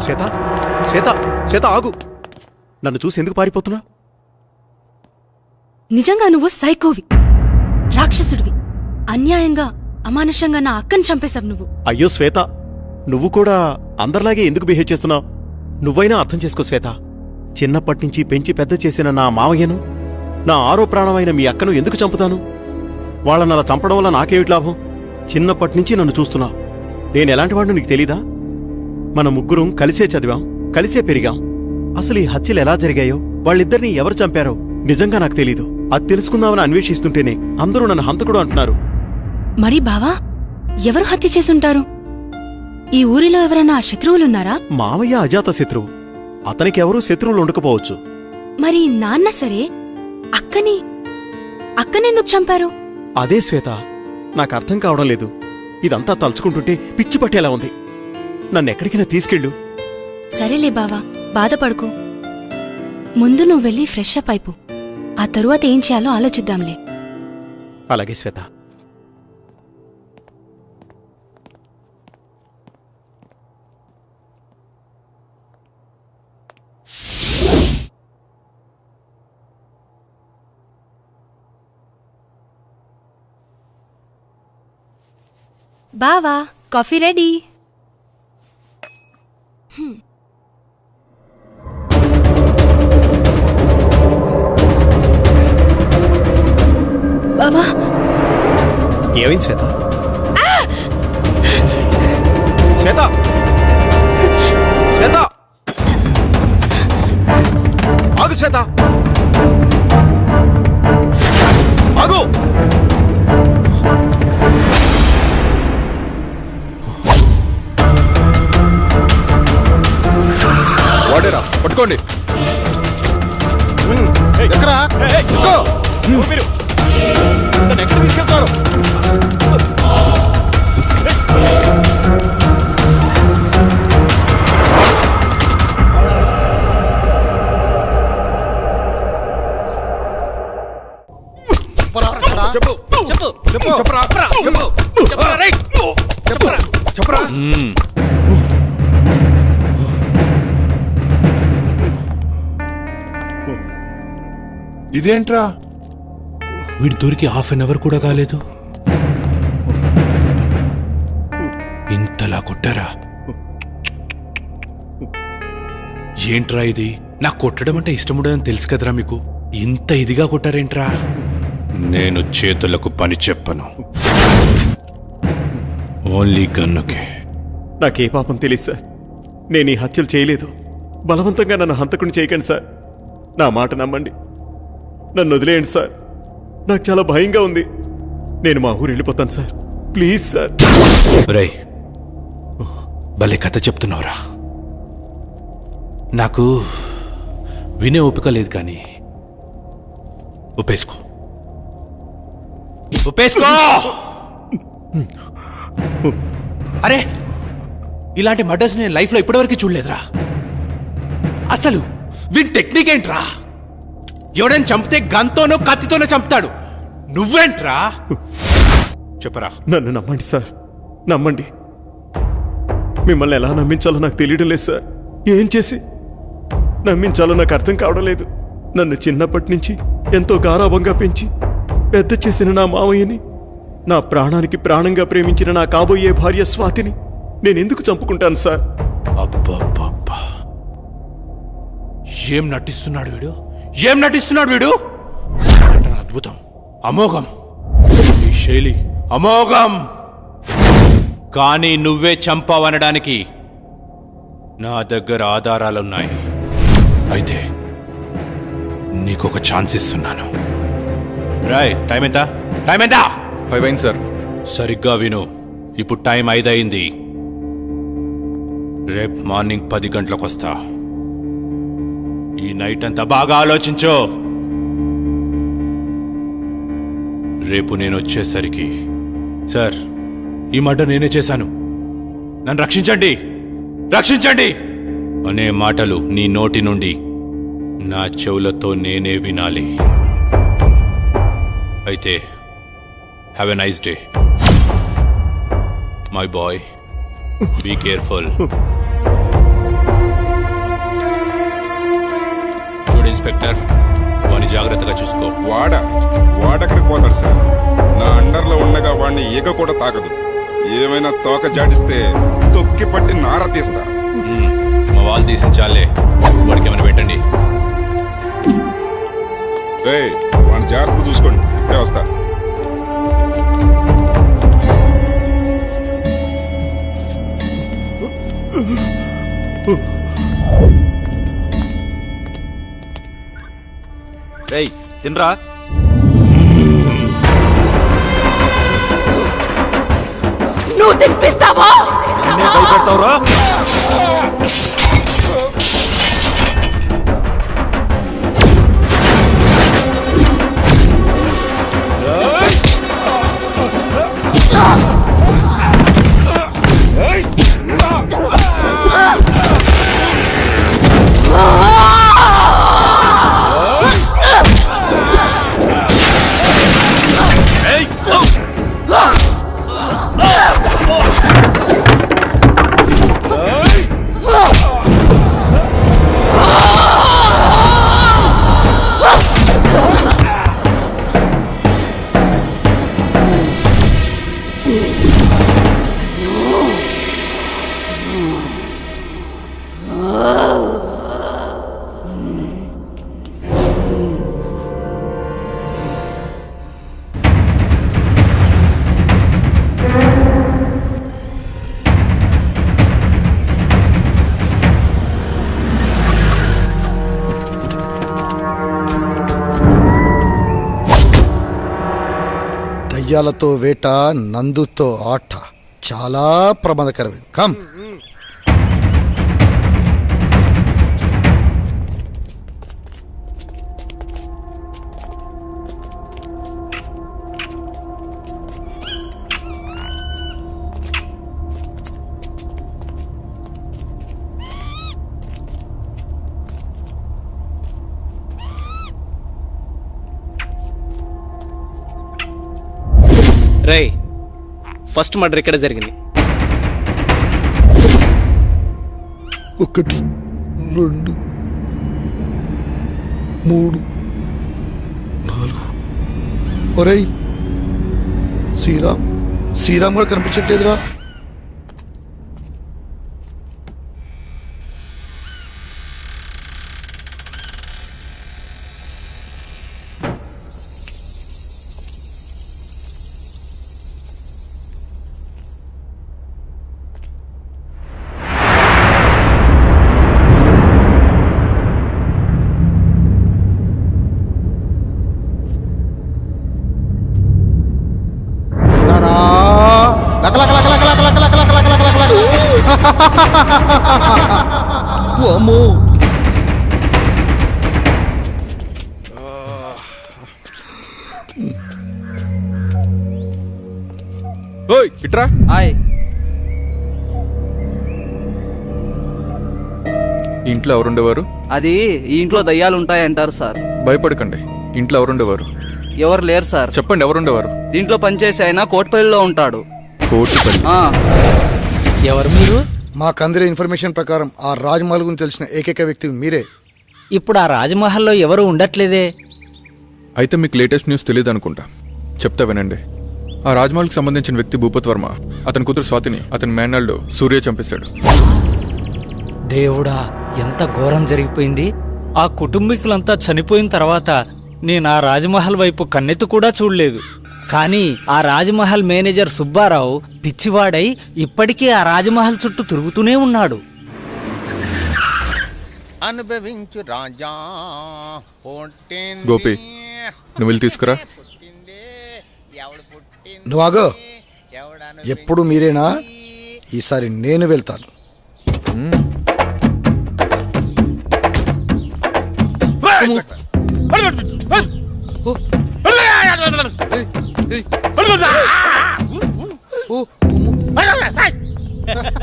శ్వేత, శ్వేత, శ్వేత ఆగు. నన్ను చూసి ఎందుకు పారిపోతున్నా? నిజంగా నువ్వు సైకోవి, రాక్షసుడివి. అన్యాయంగా అమానుషంగా నా అక్కని చంపేశావు నువ్వు. అయ్యో శ్వేత, నువ్వు కూడా అందరిలాగే ఎందుకు బిహేవ్ చేస్తున్నావు? నువ్వైనా అర్థం చేసుకో శ్వేత. చిన్నప్పటినుంచి పెంచి పెద్ద చేసిన నా మావయ్యను, నా ఆరో ప్రాణమైన మీ అక్కను ఎందుకు చంపుతాను? వాళ్ళని అలా చంపడం వల్ల నాకేమిటి లాభం? చిన్నప్పటినుంచి నన్ను చూస్తున్నావు. నేను ఎలాంటి వాడిని నీకు తెలీదా? మన ముగ్గురం కలిసే చదివాం, కలిసే పెరిగాం. అసలు ఈ హత్యలు ఎలా జరిగాయో, వాళ్ళిద్దరినీ ఎవరు చంపారో నిజంగా నాకు తెలీదు. అది తెలుసుకుందామని అన్వేషిస్తుంటేనే అందరూ నన్ను హంతకుడు అంటున్నారు. మరి బావా, ఎవరు హత్య చేసుంటారు? ఈ ఊరిలో ఎవరైనా శత్రువులున్నారా? మావయ్య అజాత శత్రువు. అతనికెవరూ శత్రువులు ఉండకపోవచ్చు. మరి నాన్న సరే, అక్కనెందుకు చంపారు? అదే శ్వేత, నాకు అర్థం కావడం లేదు. ఇదంతా తలుచుకుంటుంటే పిచ్చి పట్టేలా ఉంది. నన్నెక్కడికైనా తీసుకెళ్ళు. సరేలే బావా, బాధపడుకో. ముందు నువ్వు వెళ్ళి ఫ్రెష్ అప్ అయిపో. ఆ తరువాత ఏం చేయాలో ఆలోచిద్దాంలే. అలాగే శ్వేత. బావా, కాఫీ రెడీ. బావా, ఏమైంది శ్వేత? శ్వేత, శ్వేత, ఆగు శ్వేత, ఆగు. వాడేరా, పట్టుకోండి. ఎక్కడా? మీరు నన్ను ఎక్కడ తీసుకెళ్తారు? చెప్పు, చెప్పు, చెప్పు, చెప్పరా, చెప్పు, చెప్పరా, రేయ్, చెప్పరా, చెప్పరా. ఇదేంట్రా, వీడి దొరికి హాఫ్ అన్ అవర్ కూడా కాలేదు, ఇంతలా కొట్టారా? ఏంట్రా ఇది? నాకు కొట్టడం అంటే ఇష్టం ఉండదని తెలుసు కదరా మీకు. ఇంత ఇదిగా కొట్టారేంట్రా? నేను చేతులకు పని చెప్పను, ఓన్లీ గన్నుకే. నాకే పాపం తెలియదు సార్. నేను ఈ హత్యలు చేయలేదు. బలవంతంగా నన్ను హంతకుని చేయకండి సార్. నా మాట నమ్మండి. నన్ను వదిలేయండి సార్. నాకు చాలా భయంగా ఉంది. నేను మా ఊరు వెళ్ళిపోతాను సార్. Please sir. రేయ్, భలే కథ చెప్తున్నావురా. నాకు వినే ఓపిక లేదు, కానీ ఒప్పేసుకో, ఒప్పేసుకో. అరే ఇలాంటి మర్డర్స్ నేను లైఫ్లో ఇప్పటివరకు చూడలేదురా. అసలు వీని టెక్నిక్ ఏంట్రా? ఎవడైనా చంపితే గన్తోనో కత్తితోనో చంపుతాడు, నువ్వేంట్రా? చెప్పరా. నన్ను నమ్మండి సార్, నమ్మండి. మిమ్మల్ని ఎలా నమ్మించాలో నాకు తెలియడం లేదు సార్. ఏం చేసి నమ్మించాలో నాకు అర్థం కావడం లేదు. నన్ను చిన్నప్పటి నుంచి ఎంతో గారాభంగా పెంచి పెద్ద చేసిన నా మామయ్యని, నా ప్రాణానికి ప్రాణంగా ప్రేమించిన నా కాబోయే భార్య స్వాతిని నేనెందుకు చంపుకుంటాను సార్? అబ్బబ్బబ్బా, ఏం నటిస్తున్నాడు వీడు, ఏం నటిస్తున్నాడు వీడు! అద్భుతం, అమోఘం, ఈ శైలి అమోఘం. కానీ నువ్వే చంపావనడానికి నా దగ్గర ఆధారాలున్నాయి. అయితే నీకొక ఛాన్స్ ఇస్తున్నాను. రాయ్, టైం ఎంత? టైం ఎంత? 5 అయింది సార్. సరిగ్గా విను, ఇప్పుడు టైం 5 అయింది. రేపు మార్నింగ్ 10 గంటలకు వస్తా. ఈ నైట్ అంతా బాగా ఆలోచించో. రేపు నేను వచ్చేసరికి, సార్ ఈ మర్డర్ నేనే చేశాను, నన్ను రక్షించండి, రక్షించండి అనే మాటలు నీ నోటి నుండి నా చెవులతో నేనే వినాలి. అయితే have a nice day my boy, be careful. చూడు ఇన్స్పెక్టర్, వాడిని జాగ్రత్తగా చూసుకో. వాడక్కడికి పోతాడు సార్. నా అండర్లో ఉండగా వాడిని ఈగ కూడా తాకదు. ఏమైనా తోక జాడిస్తే తొక్కి పట్టి నార తీస్తా. మా వాళ్ళు తీసి చాలే, వాడికి ఏమైనా పెట్టండి. వాడిని జాగ్రత్తగా చూసుకోండి, ఇప్పుడే వస్తా. తినరా. నువ్వు తినిపిస్తావా? భయపెడతావురా? దయ్యాలతో వేట, నందుతో ఆట చాలా ప్రమాదకరమే. కమ్. రేయ్, ఫస్ట్ మర్డర్ ఇక్కడ జరిగింది. 1 2 3 4. ఒరేయ్, శ్రీరామ్ కూడా కనిపించట్లేదురా. అమ్మో, ఇట్రా. హాయ్. ఇంట్లో ఎవరుండేవారు? అది ఈ ఇంట్లో దయ్యాలు ఉంటాయంటారు సార్. భయపడకండి, ఇంట్లో ఎవరుండేవారు? ఎవరు లేరు సార్. చెప్పండి, ఎవరుండేవారు? దీంట్లో పనిచేసి ఆయన కోటిపల్లిలో ఉంటాడు. కోటిపల్లి? ఎవరు మీరు? మాకందరి ఇన్ఫర్మేషన్ ప్రకారం ఆ రాజ్మహల్ గురించి తెలిసిన ఏకైక వ్యక్తి మీరే. ఇప్పుడు ఆ రాజమహల్లో ఎవరు ఉండట్లేదే. అయితే మీకు లేటెస్ట్ న్యూస్ తెలియదు అనుకుంటా. చెప్తా వినండి. ఆ రాజ్మహల్కి సంబంధించిన వ్యక్తి భూపత్ వర్మ, అతని కూతురు స్వాతిని అతని మేనల్డ్ సూర్య చంపేశాడు. దేవుడా, ఎంత ఘోరం జరిగిపోయింది. ఆ కుటుంబీకులంతా చనిపోయిన తర్వాత నేను ఆ రాజమహల్ వైపు కన్నెత్తు కూడా చూడలేదు. కానీ ఆ రాజమహల్ మేనేజర్ సుబ్బారావు పిచ్చివాడై ఇప్పటికీ ఆ రాజమహల్ చుట్టూ తిరుగుతూనే ఉన్నాడు. అనుభవించు రాజా. గోపి, నువ్వు వెళ్ళి తీసుకురా. నువ్వాగో, ఎప్పుడు మీరేనా? ఈసారి నేను వెళ్తాను.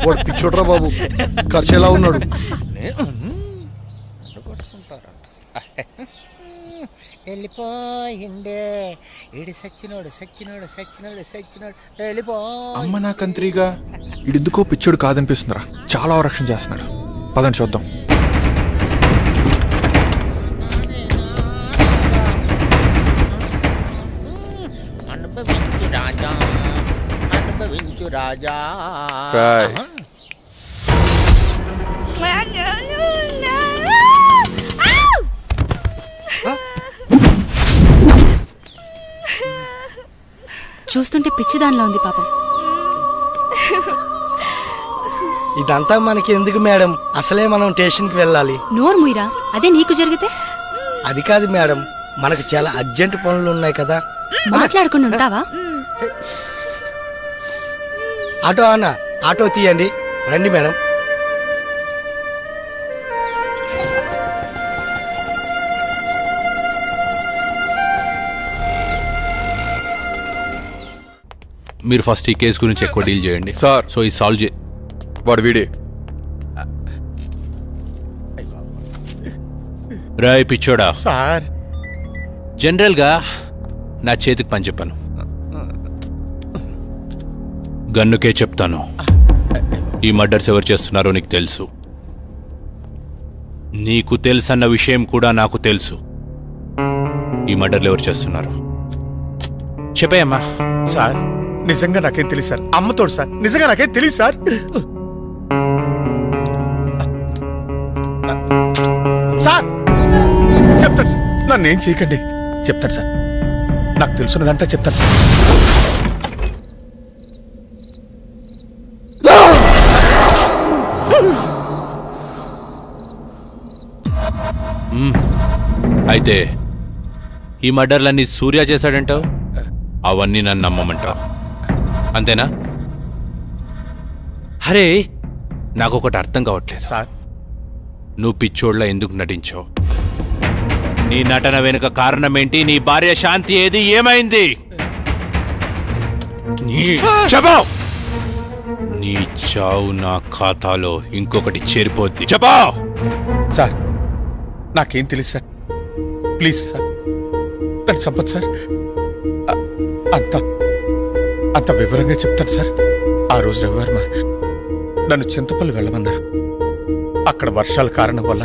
వాడు పిచ్చోడ్రా బాబు, ఖర్చు ఎలా ఉన్నాడు? వెళ్ళిపోయిండే ఇడి సచ్చినోడు సచ్చినోడు సచ్చినోడు సచ్చినోడు వెళ్ళిపో. అమ్మ నా కంత్రిగా, ఇడెందుకో పిచ్చోడు కాదనిపిస్తుందిరా. చాలా రక్షణ చేస్తున్నాడు. పదండి చూద్దాం. అనుభవించు రాజా, అనుభవించు రాజా. చూస్తుంటే పిచ్చిదానిలో ఉంది పాపం. ఇదంతా మనకి ఎందుకు మేడం? అసలే మనం స్టేషన్కి వెళ్ళాలి. నోరు ముయిరా, అదే నీకు జరిగితే? అది కాదు మేడం, మనకు చాలా అర్జెంట్ పనులు ఉన్నాయి కదా. మాట్లాడుకుని ఉంటావా? ఆటో అన్న, ఆటో తీయండి. రండి మేడం. మీరు ఫస్ట్ ఈ కేసు గురించి ఎక్కువ డీల్ చేయండి సార్. సో ఈ సాల్వ్ చే. వాడు వీడే. రాయ్ పిచ్చోడా సార్, జనరల్గా నా చేతికి పని చెప్పాను, గన్నుకే చెప్తాను. ఈ మర్డర్స్ ఎవరు చేస్తున్నారో నీకు తెలుసు. నీకు తెలుసన్న విషయం కూడా నాకు తెలుసు. ఈ మర్డర్లు ఎవరు చేస్తున్నారు చెప్పేయమ్మా. సార్ నిజంగా నాకేం తెలియదు సార్. అమ్మతోడు సార్, నిజంగా నాకేం తెలియదు సార్. సార్ చెప్తాను సార్, నన్ను ఏం చేయకండి. చెప్తాను సార్, నాకు తెలుసున్నదంతా చెప్తాను సార్. అయితే ఈ మర్డర్లన్నీ సూర్య చేశాడంటావు, అవన్నీ నన్ను నమ్మమంటావు, అంతేనా? అరే నాకొకటి అర్థం కావట్లేదు సార్. నువ్వు పిచ్చోళ్ళ ఎందుకు నటించావు? నీ నటన వెనుక కారణం ఏంటి? నీ భార్య శాంతి ఏది? ఏమైంది? నీ చావు నా ఖాతాలో ఇంకొకటి చేరిపోద్ది. చెప్పా సార్, నాకేం తెలియదు సార్. ప్లీజ్ సార్, నన్ను చంపదు సార్. అంత వివరంగా చెప్తాను సార్. ఆ రోజు రవివర్మ నన్ను చింతపల్లి వెళ్ళమన్నారు. అక్కడ వర్షాల కారణం వల్ల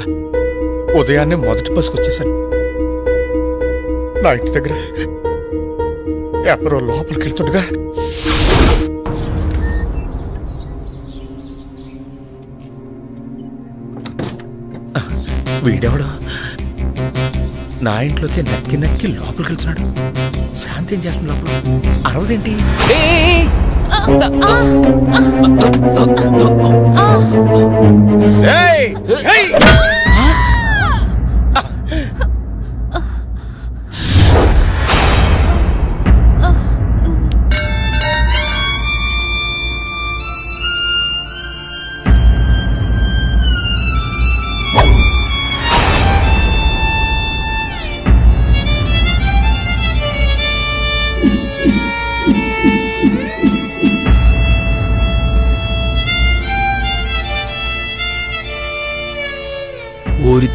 ఉదయాన్నే మొదటి బస్సుకు వచ్చేసాను. నా ఇంటి దగ్గర ఎవరో లోపలికి వెళ్తుండగా వీడెవడు నా ఇంట్లోకి నక్కి నక్కి లోపలికి వెళ్తున్నాడు. శాంతి ఏం చేస్తుంది లోపల? అరవదేంటి?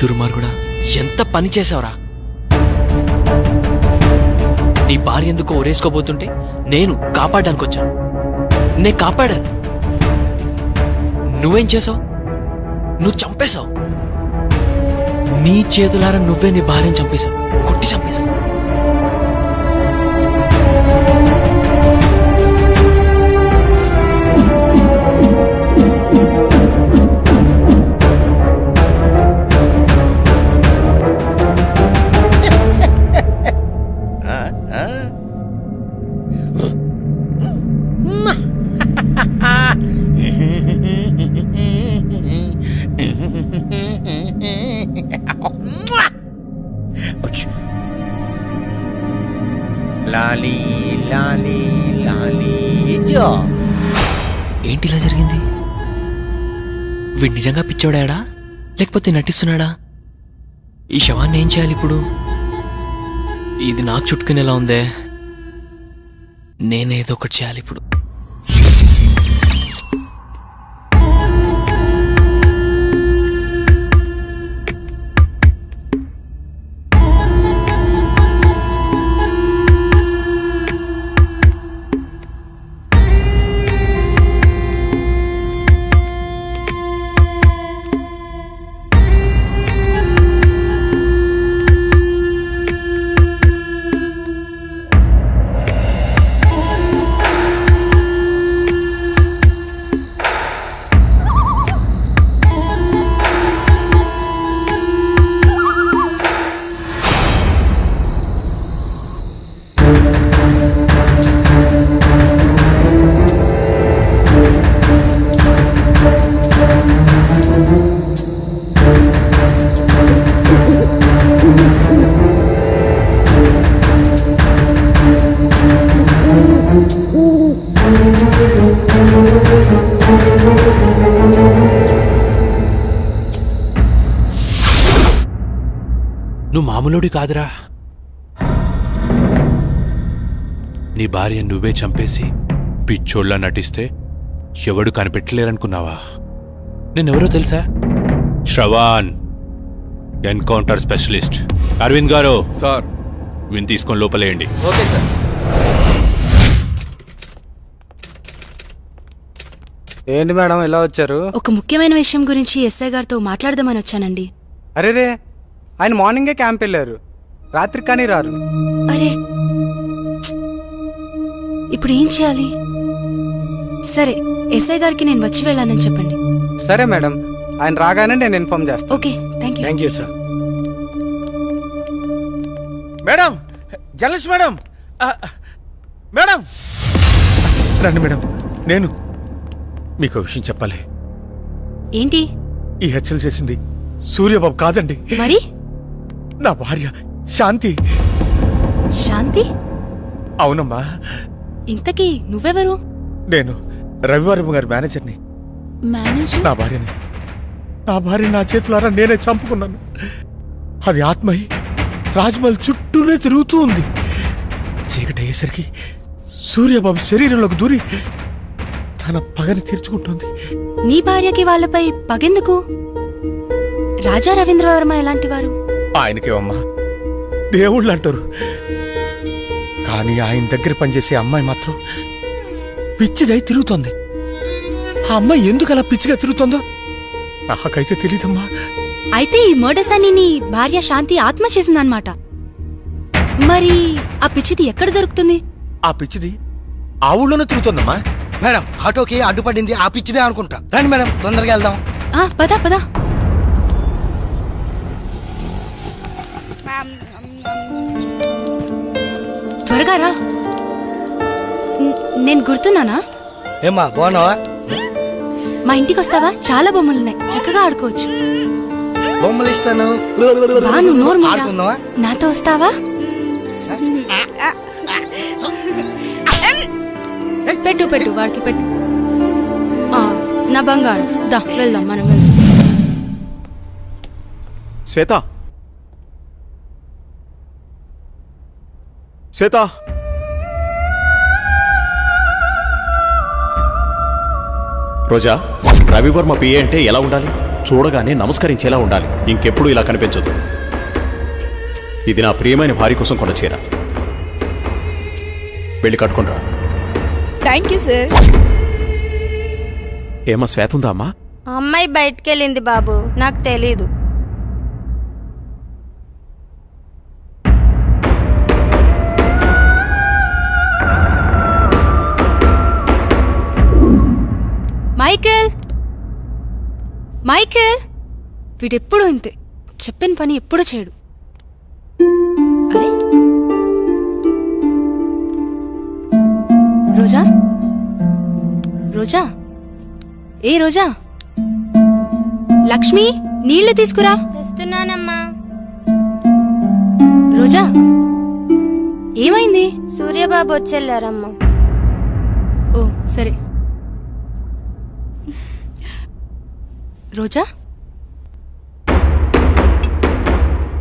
దుర్మార్గుడా, ఎంత పని చేసావురా! నీ భార్య ఎందుకో ఒరేసుకోబోతుంటే నేను కాపాడడానికి వచ్చాను. నేను కాపాడాను. నువ్వేం చేసావు? నువ్వు చంపేశావు. నీ చేతులారా నువ్వే నీ భార్యను చంపేశావు, కొట్టి చంపేశావు. లాలీ లాలీ లాలీ జో. ఏంటి ఇలా జరిగింది? వీడు నిజంగా పిచ్చోడాడా లేకపోతే నటిస్తున్నాడా? ఈ శవాన్ని ఏం చేయాలి ఇప్పుడు? ఇది నాకు చుట్టుకునేలా ఉందే. నేనేదో ఒకటి చేయాలి ఇప్పుడు. నువ్వు మామూలుడి కాదురా. నీ భార్య నువ్వే చంపేసి పిచ్చోళ్ళ నటిస్తే ఎవడు కనిపెట్టలేరనుకున్నావా? నేనెవరో తెలుసా? Shravan, encounter specialist. అరవింద్ గారు సార్, విని తీసుకొని లోపలేయండి. Okay sir. ఏంటి మేడం ఇలా వచ్చారు? ఒక ముఖ్యమైన విషయం గురించి ఎస్ఐ గారితో మాట్లాడదామని వచ్చానండి. అరేరే, ఆయన మార్నింగే క్యాంప్ వెళ్ళారు, రాత్రికి కానీ రారు. అరే, ఇప్పుడు ఏం చేయాలి? సరే, ఎస్ఐ గారికి నేను వచ్చి వెళ్ళానని చెప్పండి. సరే మేడం, ఆయన రాగానే నేను ఇన్ఫార్మ్ చేస్తాను. Okay, thank you. Thank you sir. Madam, journalist madam, madam రండి మేడం. నేను మీకు విషయం చెప్పాలి. ఏంటి? ఈ హత్యలు చేసింది సూర్యబాబు కాదండి, మరి నా భార్య శాంతి. శాంతి? అవునమ్మా. ఇంతకీ నువ్వెవరు? నేను రవివర్మ గారి మేనేజర్ని. మేనేజర్? నా భార్య నా చేతులారా నేనే చంపుకున్నాను. అది ఆత్మయి రాజ్మహల్ చుట్టూనే తిరుగుతూ ఉంది. చీకటి అయ్యేసరికి సూర్యబాబు శరీరంలోకి దూరి తన పగని తీర్చుకుంటుంది. నీ భార్యకి వాళ్ళపై పగెందుకు? రాజా రవీంద్రవర్మ ఎలాంటి వారు? ఆయనకేమమ్మా దేవుళ్ళు అంటారు, కానీ ఆయన దగ్గర పనిచేసే అమ్మాయి మాత్రం పిచ్చిదై తిరుగుతోంది. ఆ అమ్మాయి ఎందుకు అలా పిచ్చిగా తిరుగుతుందో నాకైతే తెలీదమ్మా. అయితే ఈ మర్డర్స్ అన్ని నీ భార్య శాంతి ఆత్మ చేసిందన్నమాట. మరి ఆ పిచ్చిది ఎక్కడ దొరుకుతుంది? ఆ పిచ్చిది ఆ ఊళ్ళోనే తిరుగుతుందమ్మా. మేడం, ఆటోకి అడ్డుపడింది ఆ పిచ్చిదే అనుకుంటా. రండి మేడం, తొందరగా వెళ్దాం. పద పద. త్వరగా రా. నేను గుర్తున్నానా? ఏమ్మా, బాగున్నావా? మా ఇంటికి వస్తావా? చాలా బొమ్మలున్నాయి, చక్కగా ఆడుకోవచ్చు. బొమ్మలు ఇస్తాను. బాను, నోరు మూయరా. ఆడుకుందావా? నాతో వస్తావా? పెట్టు పెట్టు, వాడికి పెట్టు. నా బంగారు, దా వెళ్దాం, మనం వెళ్దాం. శ్వేత, శ్వేత, రోజా, రవివర్మ పిఏ అంటే ఎలా ఉండాలి? చూడగానే నమస్కరించేలా ఉండాలి. ఇంకెప్పుడు ఇలా కనిపించొద్దు. ఇది నా ప్రియమైన భార్య కోసం కొన్న చీర. వెళ్ళి కట్టుకుంటా. Thank you sir. ఏమా శ్వేత ఉందా అమ్మా? అమ్మాయి బయటకెళ్ళింది బాబు, నాకు తెలీదు. మైకేల్, మైకేల్, వీడెప్పుడు ఇంతే, చెప్పిన పని ఎప్పుడు చేయడు. అరే రోజా, రోజా, ఏ రోజా, లక్ష్మి నీళ్లు తీసుకురా. తెస్తున్నానమ్మా. రోజా, ఏమైంది? సూర్యబాబు వచ్చెళ్ళారమ్మా. ఓ సరే. రోజా,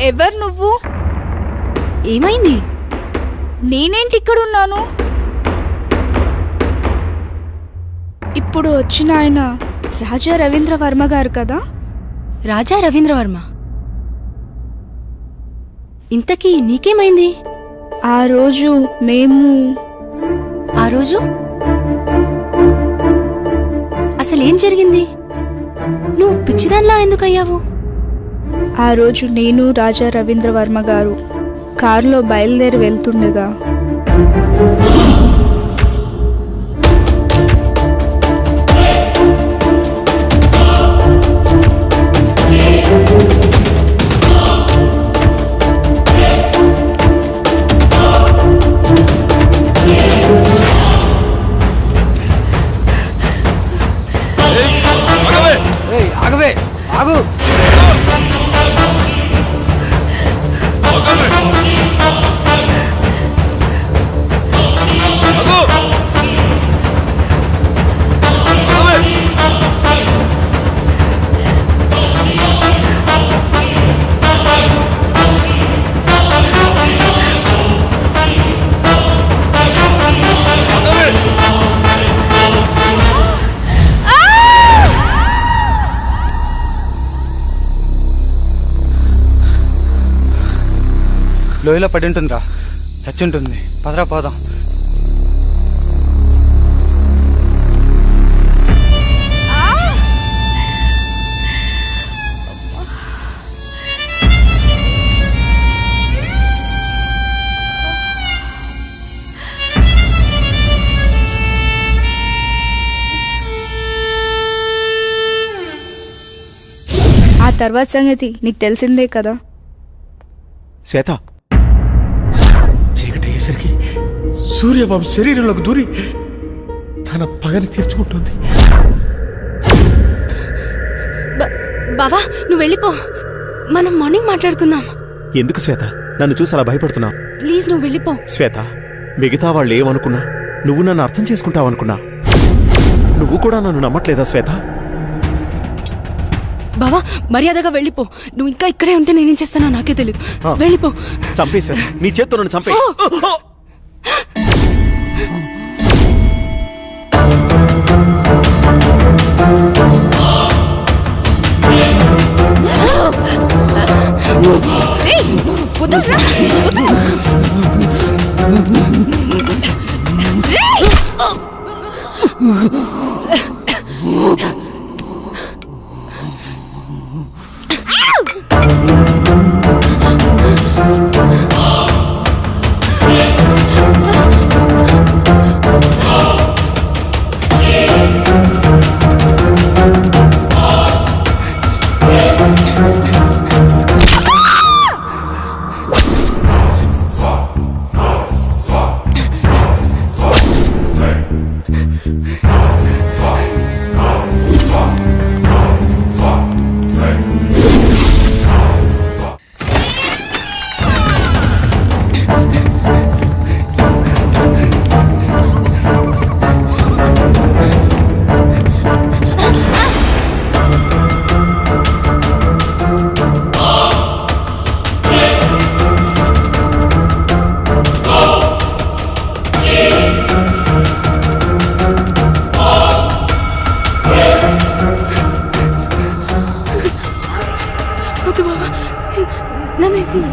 ఎవరు నువ్వు? ఏమైంది? నేనేంటి ఇక్కడ ఉన్నాను? ఇప్పుడు వచ్చిన ఆయన రాజా రవీంద్ర వర్మ గారు కదా? రాజా రవీంద్ర వర్మ. ఇంతకీ నీకేమైంది? ఆ రోజు మేము ఆ రోజు అసలేం జరిగింది? నువ్వు పిచ్చిదాన్లా ఎందుకయ్యావు? ఆ రోజు నేను రాజా రవీంద్ర వర్మ గారు కారులో బయలుదేరి వెళ్తుండగా ఆగవే, ఆగు. లోయలో పడి ఉంటుందిరా, చచ్చి ఉంటుంది. పదరా పోదాం. ఆ తర్వాత సంగతి నీకు తెలిసిందే కదా. శ్వేత, చీకటయ్యేసరికి సూర్యబాబు శరీరంలోకి దూరి తన పగని తీర్చుకుంటుంది. బావా నువ్వు వెళ్ళిపో, మనం మార్నింగ్ మాట్లాడుకుందాం. ఎందుకు శ్వేత నన్ను చూసి అలా భయపడుతున్నావు? ప్లీజ్ నువ్వు వెళ్ళిపో. శ్వేత, మిగతా వాళ్ళు ఏమనుకున్నా నువ్వు నన్ను అర్థం చేసుకుంటావనుకున్నా. నువ్వు కూడా నన్ను నమ్మట్లేదా శ్వేత? బావా మర్యాదగా వెళ్ళిపో. నువ్వు ఇంకా ఇక్కడే ఉంటే నేనేం చేస్తానో నాకే తెలియదు. వెళ్ళిపో. చంపే శ్వేత, నీ చేత్తో నన్ను చంపే.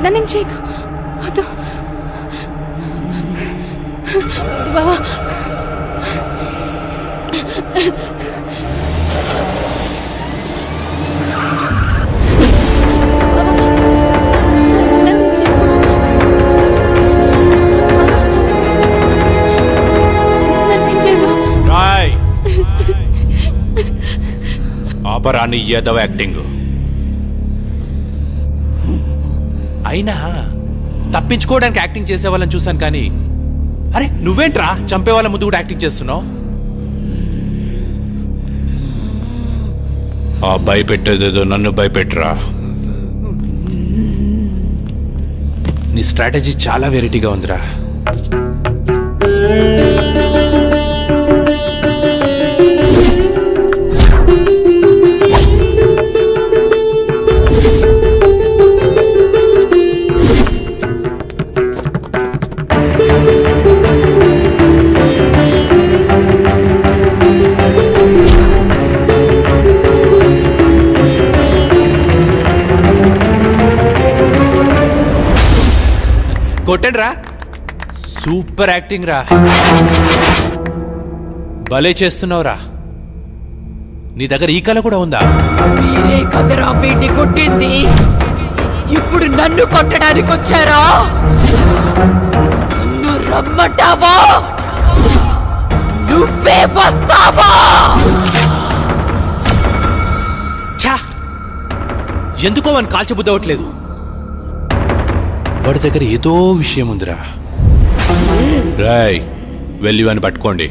నన్నేం చేయకు. వద్దు బావా. రాయ్ ఆపరాని ఏదో యాక్టింగ్. అయినా తప్పించుకోవడానికి యాక్టింగ్ చేసే వాళ్ళని చూశాను కానీ, అరే నువ్వేంట్రా చంపే వాళ్ళ ముందు కూడా యాక్టింగ్ చేస్తున్నావు? ఆ భయపెట్టేదేదో నన్ను భయపెట్టరా. నీ స్ట్రాటజీ చాలా వెరైటీగా ఉందిరా. కొట్టండి రా. సూపర్ యాక్టింగ్ రా. భలే చేస్తున్నావురా. నీ దగ్గర ఈ కళ కూడా ఉందా? మీరే కదరా వీడిని కొట్టింది. ఇప్పుడు నన్ను కొట్టడానికి వచ్చారా? నన్ను రమ్మంటావా? నువ్వే వస్తావా? ఛా! ఎందుకో వాడిని కాల్చబుద్ధి అవ్వట్లేదు. వాడి దగ్గర ఏదో విషయం ఉందిరా. రాయ్ వెళ్ళి వాడిని పట్టుకోండి.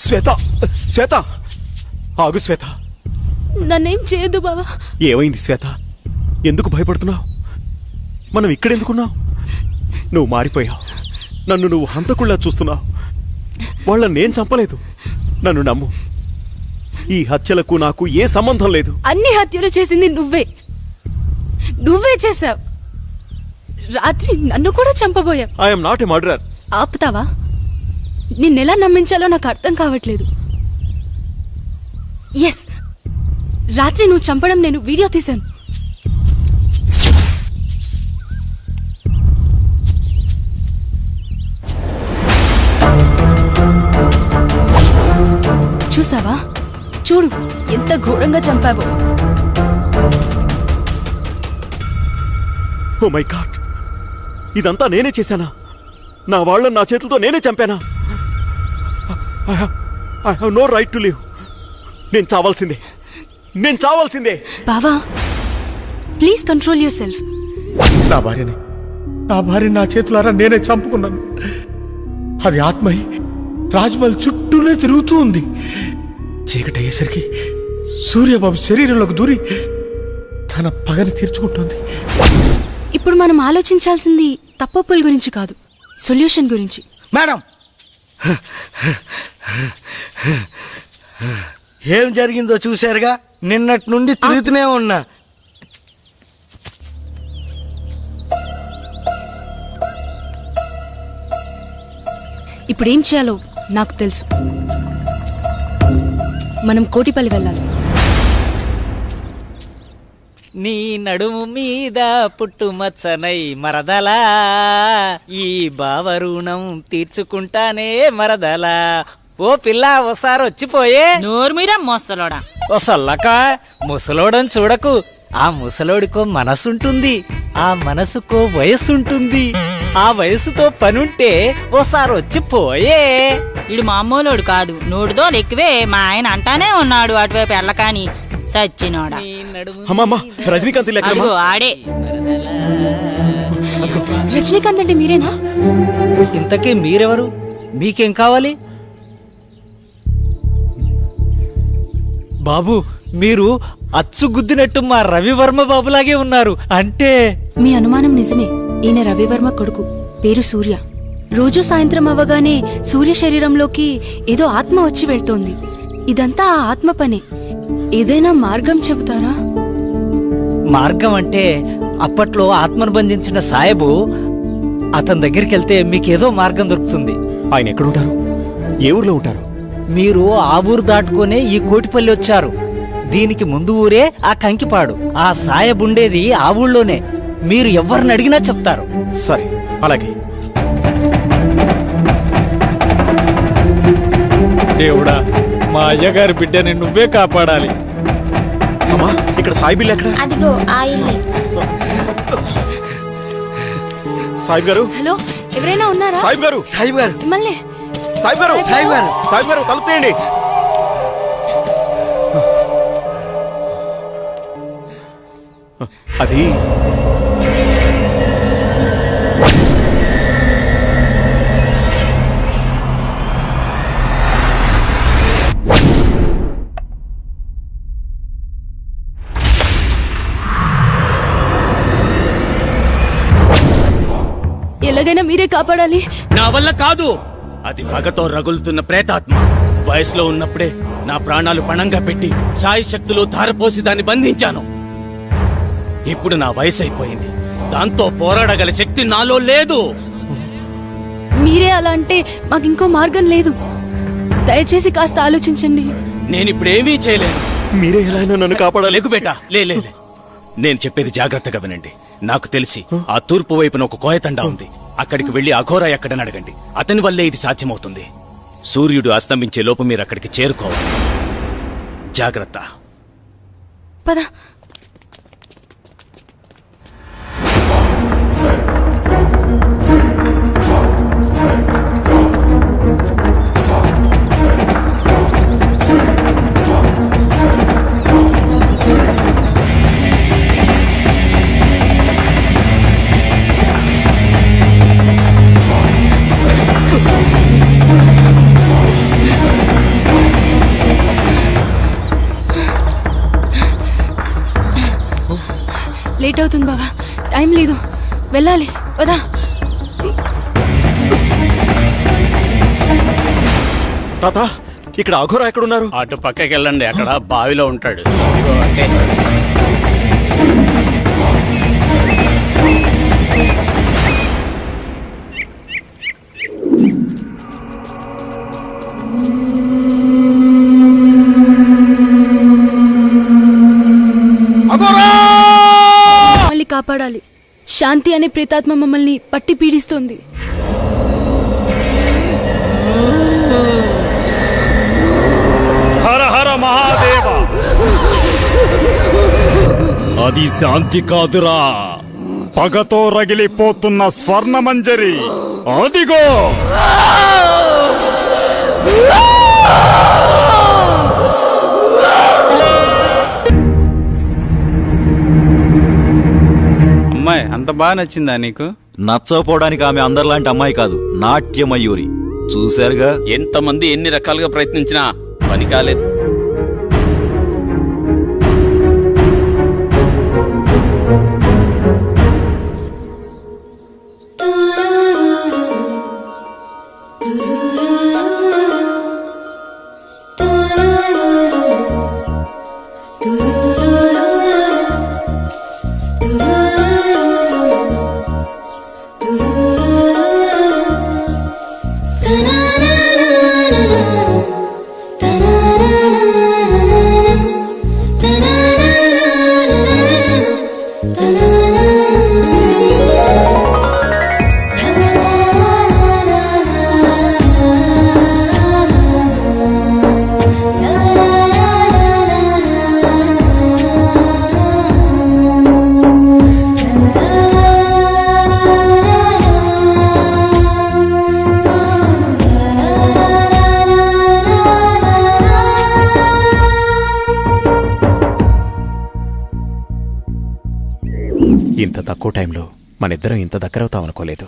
శ్వేత, శ్వేత, ఆగు శ్వేత. నన్నేం చేయొద్దు బావా. ఏమైంది శ్వేత? ఎందుకు భయపడుతున్నావు? మనం ఇక్కడెందుకున్నావు? నువ్వు మారిపోయావు. నన్ను నువ్వు హంతకుళ్ళా చూస్తున్నావు. వాళ్ళని నేను చంపలేదు. నన్ను నమ్ము. ఈ హత్యలకు నాకు ఏ సంబంధం లేదు. అన్ని హత్యలు చేసింది నువ్వే చేశావు. రాత్రి నన్ను కూడా చంపబోయావు. I'm not a murderer. ఆపుతావా? నిన్నెలా నమ్మించాలో నాకు అర్థం కావట్లేదు. ఎస్, రాత్రి నువ్వు చంపడం నేను వీడియో తీశాను. చూసావా? చూడు ఎంత ఘోరంగా చంపావో. ఓ మై గాడ్, ఇదంతా నేనే చేశానా? నా వాళ్ళని నా చేతులతో నేనే చంపానా? I have no right to live. నేను చావాల్సిందే. బావా, ప్లీజ్ కంట్రోల్ యువర్ సెల్ఫ్. నా భార్యని నా చేతులారా నేనే చంపుకున్నాను. అది ఆత్మయి రాజ్మహల్ చుట్టూనే తిరుగుతూ ఉంది. చీకటి అయ్యేసరికి సూర్యబాబు శరీరంలోకి దూరి తన పగని తీర్చుకుంటుంది. ఇప్పుడు మనం ఆలోచించాల్సింది తప్పొప్పుల గురించి కాదు, సొల్యూషన్ గురించి. మేడం, ఏం జరిగిందో చూశారుగా. నిన్నటి నుండి తిరుగుతూనే ఉన్నా. ఇప్పుడేం చేయాలో నాకు తెలుసు. మనం కోటిపల్లి వెళ్ళాలి. నీ నడుము మీద పుట్టుమచ్చనై మరదలా, ఈ బావరుణం తీర్చుకుంటానే మరదలా. ఓ పిల్ల ఓసారి వచ్చిపోయే. నోర్మీరా మోసలోడా. ఓ సల్లక, ముసలోడని చూడకు. ఆ ముసలోడికో మనసుంటుంది, ఆ మనసుకో వయసుంటుంది. ఆ వయసుతో పనుంటే ఓసారి వచ్చిపోయే. ఇడు మామూలోడు కాదు, నోటితో ఎక్కువే. మా ఆయన అంటానే ఉన్నాడు అటువైపు వెళ్ళకాని సచ్చినోడా. అమ్మమ్మ, రజనీకాంత్ అదిగో ఆడే. రజనీకాంత్ అంటే మీరేనా? ఇంతకీ మీరెవరు? మీకేం కావాలి? బాబు, మీరు అచ్చుగుద్దినట్టు మా రవివర్మ బాబులాగే ఉన్నారు. అంటే మీ అనుమానం నిజమే. ఈయన రవివర్మ కొడుకు, పేరు సూర్య. రోజు సాయంత్రం అవ్వగానే సూర్య శరీరంలోకి ఏదో ఆత్మ వచ్చి వెళ్తోంది. ఇదంతా ఆ ఆత్మ పనే. ఏదైనా మార్గం చెబుతారా? మార్గం అంటే అప్పట్లో ఆత్మను బంధించిన సాయబు, అతని దగ్గరికి వెళ్తే మీకేదో మార్గం దొరుకుతుంది. ఆయన ఎక్కడుంటారు? ఏ ఊర్లో ఉంటారు? మీరు ఆ ఊరు దాటుకునే ఈ కోటిపల్లి వచ్చారు. దీనికి ముందు ఊరే ఆ కంకిపాడు. ఆ సాయబుండేది ఆ ఊళ్ళోనే. మీరు ఎవరిని అడిగినా చెప్తారు. సరే, అలాగే. దేవుడా, మా అయ్యగారి బిడ్డని నువ్వే కాపాడాలి. అమ్మా, ఇక్కడ సాయి బిల్లు ఎక్కడ? అదిగో ఆ ఇల్లే. సాయిబ్ గారు. హలో, ఎవరైనా ఉన్నారా? సాయిబ్ గారు. మిమ్మల్ని. సాయిబ్ గారు, తలుపు తీయండి. అది ఎలాగైనా మీరే కాపాడాలి. నా వల్ల కాదు. అది పగతో రగులుతున్న ప్రేతాత్మ. వయసులో ఉన్నప్పుడే నా ప్రాణాలు పణంగా పెట్టి సాయి శక్తులు ధారపోసి దాన్ని బంధించాను. ఇప్పుడు నా వయసు అయిపోయింది. దాంతో పోరాడగల శక్తి నాలో లేదు. మీరే అలా అంటే మాకు ఇంకో మార్గం లేదు. దయచేసి కాస్త ఆలోచించండి. నేనిప్పుడేమీ చేయలేను. మీరే ఎలా అయినా నన్ను కాపాడాలి. లేకు బేటా, లే. నేను చెప్పేది జాగ్రత్తగా వినండి. నాకు తెలిసి ఆ తూర్పు వైపున ఒక కోయతండా ఉంది. అక్కడికి వెళ్లి అఘోరా ఎక్కడని అడగండి. అతని వల్లే ఇది సాధ్యమవుతుంది. సూర్యుడు అస్తమించే లోపు మీరు అక్కడికి చేరుకోవాలి. జాగ్రత్త. పద. లేట్ అవుతుంది బాబా, టైం లేదు, వెళ్ళాలి. పదా. తాత, ఇక్కడ అఘోరా ఎక్కడున్నారు? అటు పక్కకి వెళ్ళండి, అక్కడ బావిలో ఉంటాడు. బయటపడాలి. శాంతి అనే ప్రేతాత్మ మమ్మల్ని పట్టి పీడిస్తోంది. హర హర మహాదేవ. అది శాంతి కాదురా, పగతో రగిలిపోతున్న స్వర్ణమంజరి. అదిగో అమ్మాయి అంత బాగా నచ్చిందా నీకు? నచ్చకపోవడానికి ఆమె అందరిలాంటి అమ్మాయి కాదు, నాట్యమయూరి. చూశారుగా, ఎంతమంది ఎన్ని రకాలుగా ప్రయత్నించినా పని కాలేదు. ఇంత తక్కువ టైంలో మనిద్దరం ఇంత దగ్గరవుతాం అనుకోలేదు.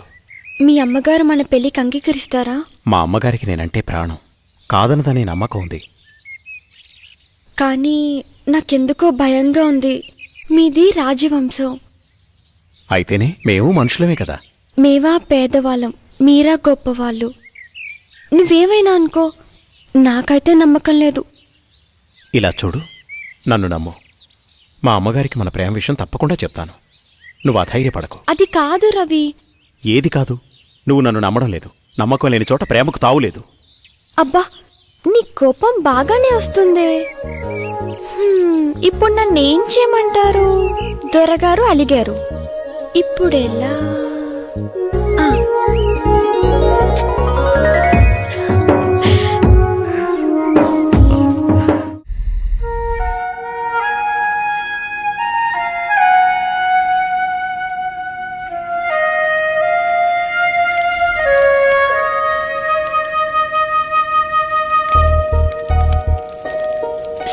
మీ అమ్మగారు మన పెళ్లికి అంగీకరిస్తారా? మా అమ్మగారికి నేనంటే ప్రాణం, కాదనదనే నమ్మకం ఉంది. కానీ నాకెందుకో భయంగా ఉంది. మీది రాజవంశం. అయితేనే మేము మనుషులమే కదా. మేవా పేదవాళ్ళం, మీరా గొప్పవాళ్ళు. నువ్వేమైనా అనుకో, నాకైతే నమ్మకం లేదు. ఇలా చూడు, నన్ను నమ్ము. మా అమ్మగారికి మన ప్రేమ విషయం తప్పకుండా చెప్తాను. నువ్వు అధైర్యపడకు. అది కాదు రవి. ఏది కాదు? నువ్వు నన్ను నమ్మడం లేదు. నమ్మకం లేని చోట ప్రేమకు తావులేదు. అబ్బా, నీ కోపం బాగానే వస్తుంది. ఇప్పుడు నన్నేం చేయమంటారు? దొరగారు అలిగారు, ఇప్పుడెలా?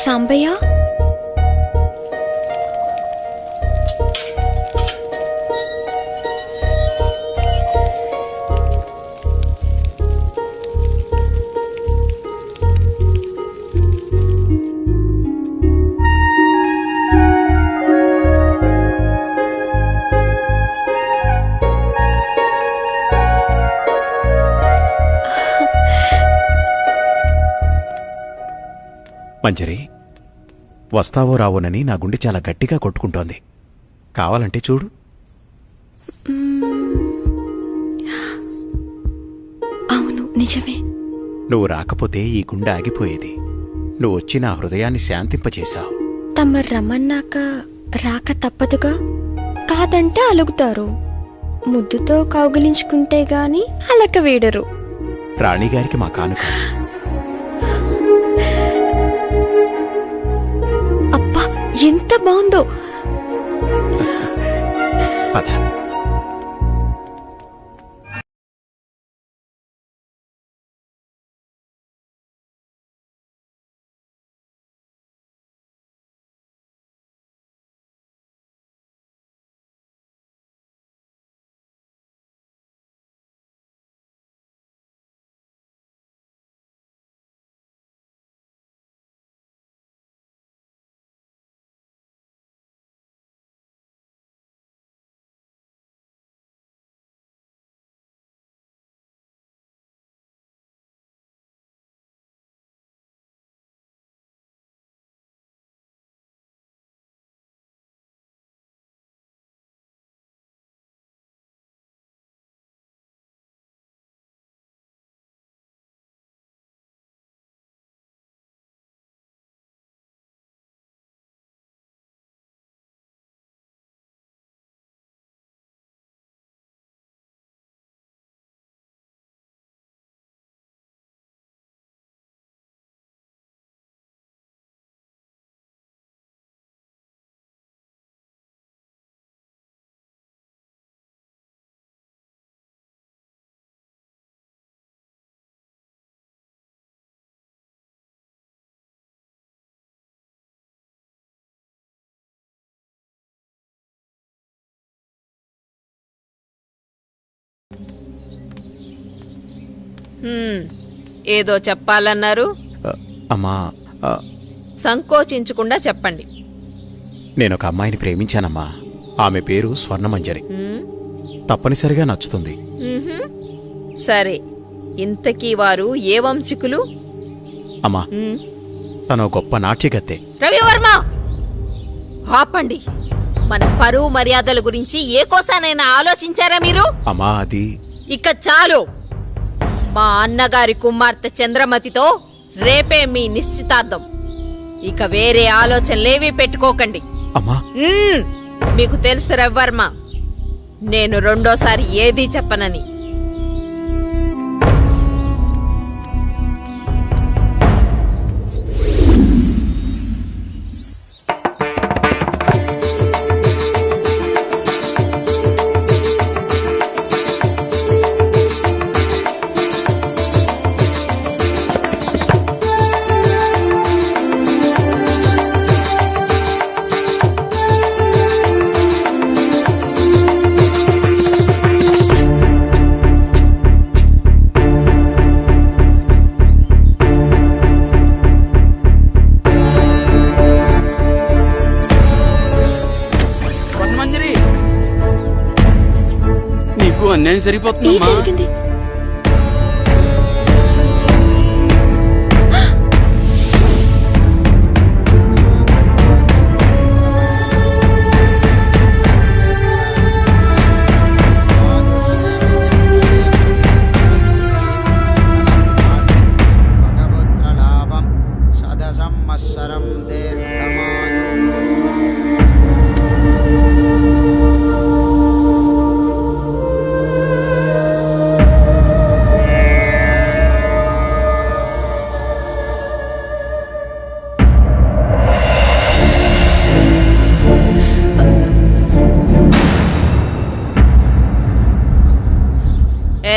సాంబయ్య, మంజరి, వస్తావో రావోనని నా గుండె చాలా గట్టిగా కొట్టుకుంటోంది. కావాలంటే చూడు. అవును, నిజమే. నువ్వు రాకపోతే ఈ గుండె ఆగిపోయేది. నువ్వు వచ్చి నా హృదయాన్ని శాంతింపచేశావు. తమరు రమ్మన్నాక రాక తప్పదుగా. కాదంటే అలుగుతారు. ముద్దుతో కౌగిలించుకుంటే గాని అలక వేడరు. రాణిగారికి మా కానుక. అబ్బా, ఎంత బాగుందో. పద. ఏదో చెప్పాలన్నారు, అమ్మా సంకోచించకుండా చెప్పండి. నేనొక అమ్మాయిని ప్రేమించానమ్మా. ఆమె పేరు స్వర్ణమంజరి. తప్పనిసరిగా నచ్చుతుంది. సరే, ఇంతకీ వారు ఏ వంశికులు? అమ్మా, తను గొప్ప నాట్యగత్తె. రవివర్మ, ఆపండి. మన పరువు మర్యాదల గురించి ఏ కోసానైనా ఆలోచించారా మీరు? అమ్మా, అది ఇక చాలు. మా అన్నగారి కుమార్తె చంద్రమతితో రేపే మీ నిశ్చితార్థం. ఇక వేరే ఆలోచనలేవీ పెట్టుకోకండి. అమ్మా, మీకు తెలుసు రవివర్మ, నేను రెండోసారి ఏదీ చెప్పనని. నీకు అన్యాయం సరిపోతుందమ్మా.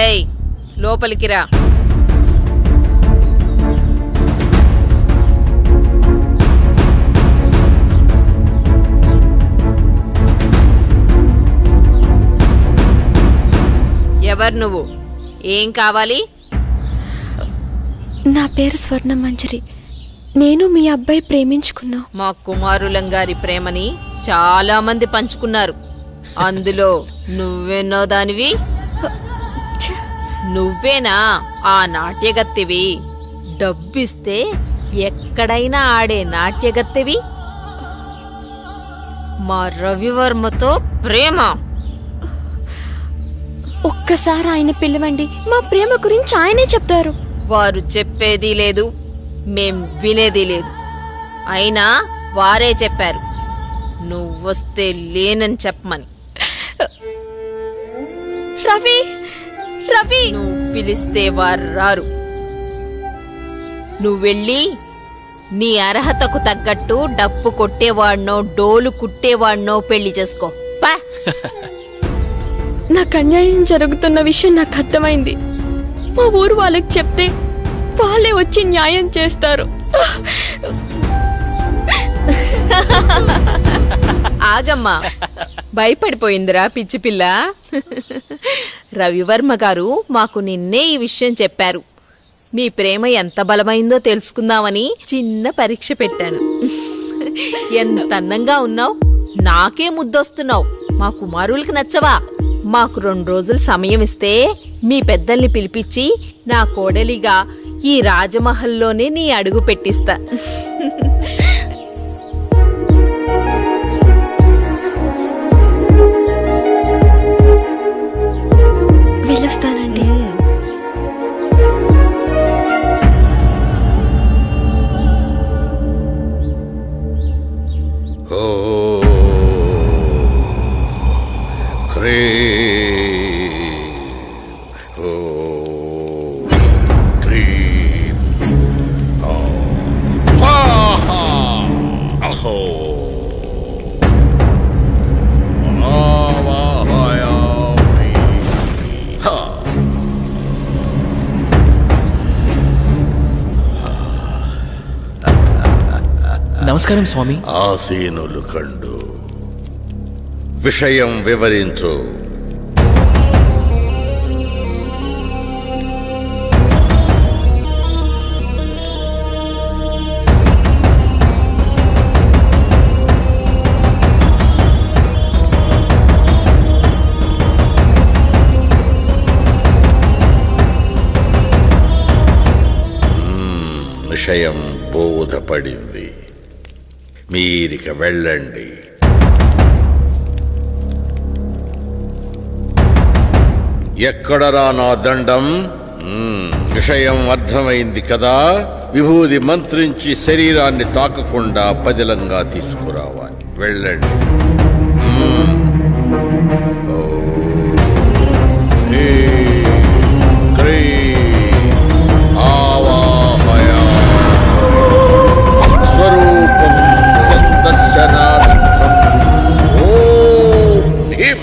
ఏయ్, లోపలికి రా. ఎవరు నువ్వు? ఏం కావాలి? నా పేరు స్వర్ణమంజరి. నేను మీ అబ్బాయి ప్రేమించుకున్నా. మా కుమారులంగారి ప్రేమని చాలా మంది పంచుకున్నారు. అందులో నువ్వెన్నో దానివి. నువ్వేనా ఆ నాట్యగత్తెవి? డబ్బిస్తే ఎక్కడైనా ఆడే నాట్యగత్తెవి? మా రవివర్మతో ప్రేమ? ఒక్కసారి ఆయన పిలవండి, మా ప్రేమ గురించి ఆయనే చెప్తారు. వారు చెప్పేది లేదు, మేం వినేది లేదు. అయినా వారే చెప్పారు నువ్వొస్తే లేనని చెప్పమని. రవి, రవి, నువ్వు పిలిస్తే వారు రారు. నువ్వెళ్ళి నీ అర్హతకు తగ్గట్టు డప్పు కొట్టేవాడినో డోలు కుట్టేవాడినో పెళ్లి చేసుకో. నాకు అన్యాయం జరుగుతున్న విషయం నాకు అర్థమైంది. మా ఊరు వాళ్ళకి చెప్తే వాళ్ళే వచ్చి న్యాయం చేస్తారు. ఆగమ్మా, భయపడిపోయిందిరా పిచ్చి పిల్ల. రవివర్మ గారు మాకు నిన్నే ఈ విషయం చెప్పారు. మీ ప్రేమ ఎంత బలమైందో తెలుసుకుందామని చిన్న పరీక్ష పెట్టాను. ఎంత అందంగా ఉన్నావు, నాకే ముద్దొస్తున్నావు. మా కుమారులకు నచ్చవా? మాకు 2 రోజులు సమయం ఇస్తే మీ పెద్దల్ని పిలిపించి నా కోడలిగా ఈ రాజమహల్లోనే నీ అడుగు పెట్టిస్తా. వెళ్ళొస్తానండి. నమస్కారం స్వామి. ఆసీనులు కండు విషయం వివరించు. విషయం బోధపడింది. మీరిక వెళ్ళండి. ఎక్కడరా నా దండం? విషయం అర్థమైంది కదా. విభూది మంత్రించి శరీరాన్ని తాకకుండా పదిలంగా తీసుకురావాలి. వెళ్ళండి. స్వరూపం సందర్శనార్థం. ఓం హ్రీం.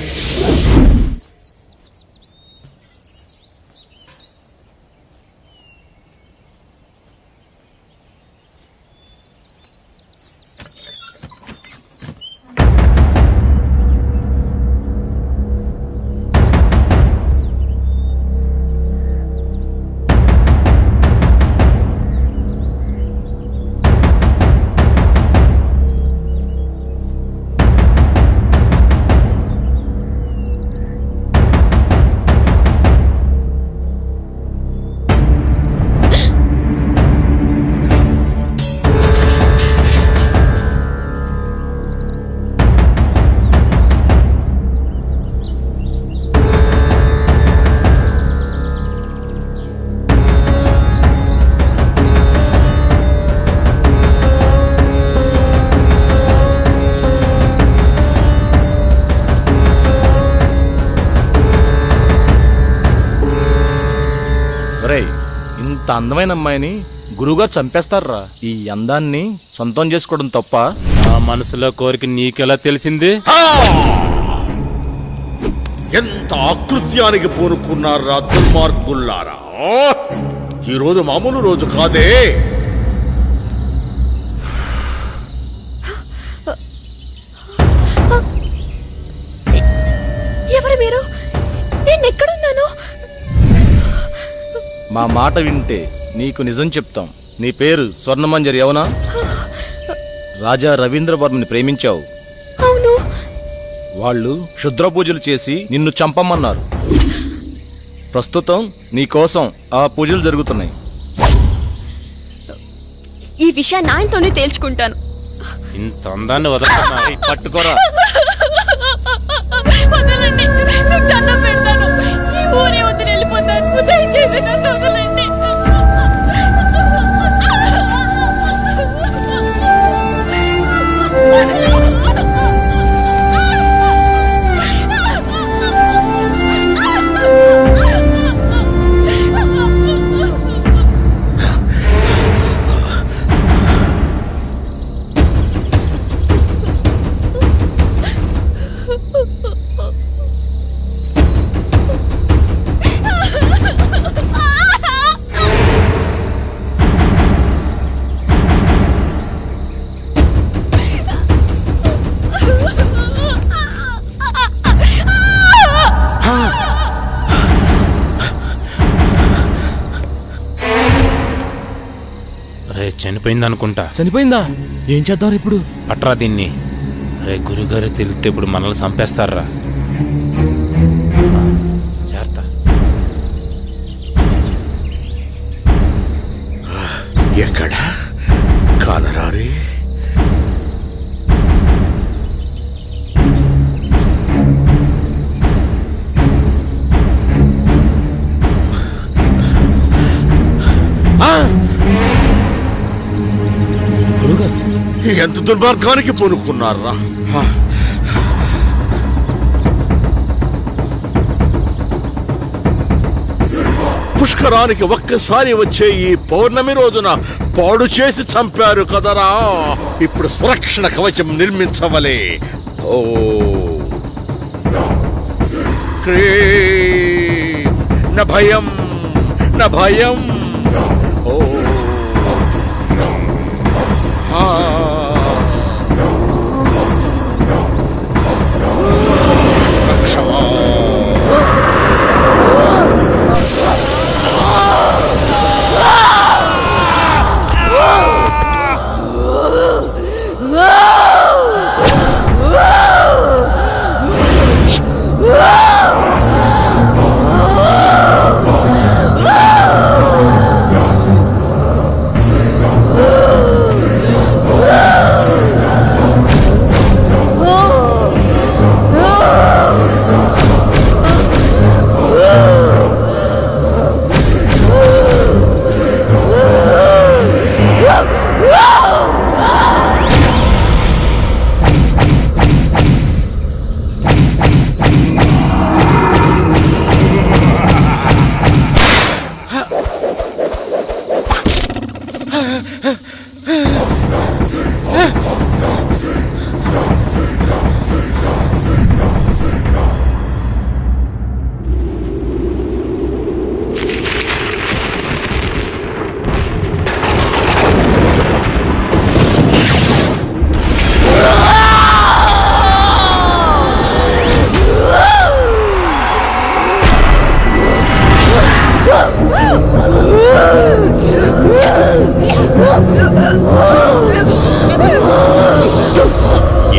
ఇంత అందమైన అమ్మాయిని గురువుగారు చంపేస్తారా? ఈ అందాన్ని సొంతం చేసుకోవడం తప్ప? నా మనసులో కోరిక నీకెలా తెలిసింది? ఎంత ఆకృత్యానికి పూనుకున్నారా దుర్మార్గుల్లారా! ఈరోజు మామూలు రోజు కాదే. ఎవరు మీరు? నేను ఎక్కడున్నాను? మా మాట వింటే నీకు నిజం చెప్తాం. నీ పేరు స్వర్ణమంజరి అవునా? రాజా రవీంద్రవర్మని ప్రేమించావు. అవును. వాళ్ళు క్షుద్ర పూజలు చేసి నిన్ను చంపమన్నారు. ప్రస్తుతం నీ కోసం ఆ పూజలు జరుగుతున్నాయి. ఈ విషయాన్ని ఆయనతోనే తేల్చుకుంటాను. ఇంత అందాన్ని వదలన్నా పట్టుకోరా. వదలండి, మీకు దండం పెడతాను. ఈ ఊరే వదిలి వెళ్ళిపోతాను. దయచేసి నన్ను వదలండి. రే చనిపోయింది అనుకుంటా. చనిపోయిందా? ఏం చేద్దాం ఇప్పుడు? పట్రా దీన్ని. రే గురుగారు తెలిస్తే ఇప్పుడు మనల్ని చంపేస్తారా? జాగ్రత్త. ఎక్కడ కానరారి? ఎంత దుర్మార్గానికి పూనుకున్నారా! పుష్కరానికి ఒక్కసారి వచ్చే ఈ పౌర్ణమి రోజున పాడు చేసి చంపారు కదరా. ఇప్పుడు సురక్షణ కవచం నిర్మించవలే. ఓ న భయం న భయం. ఓ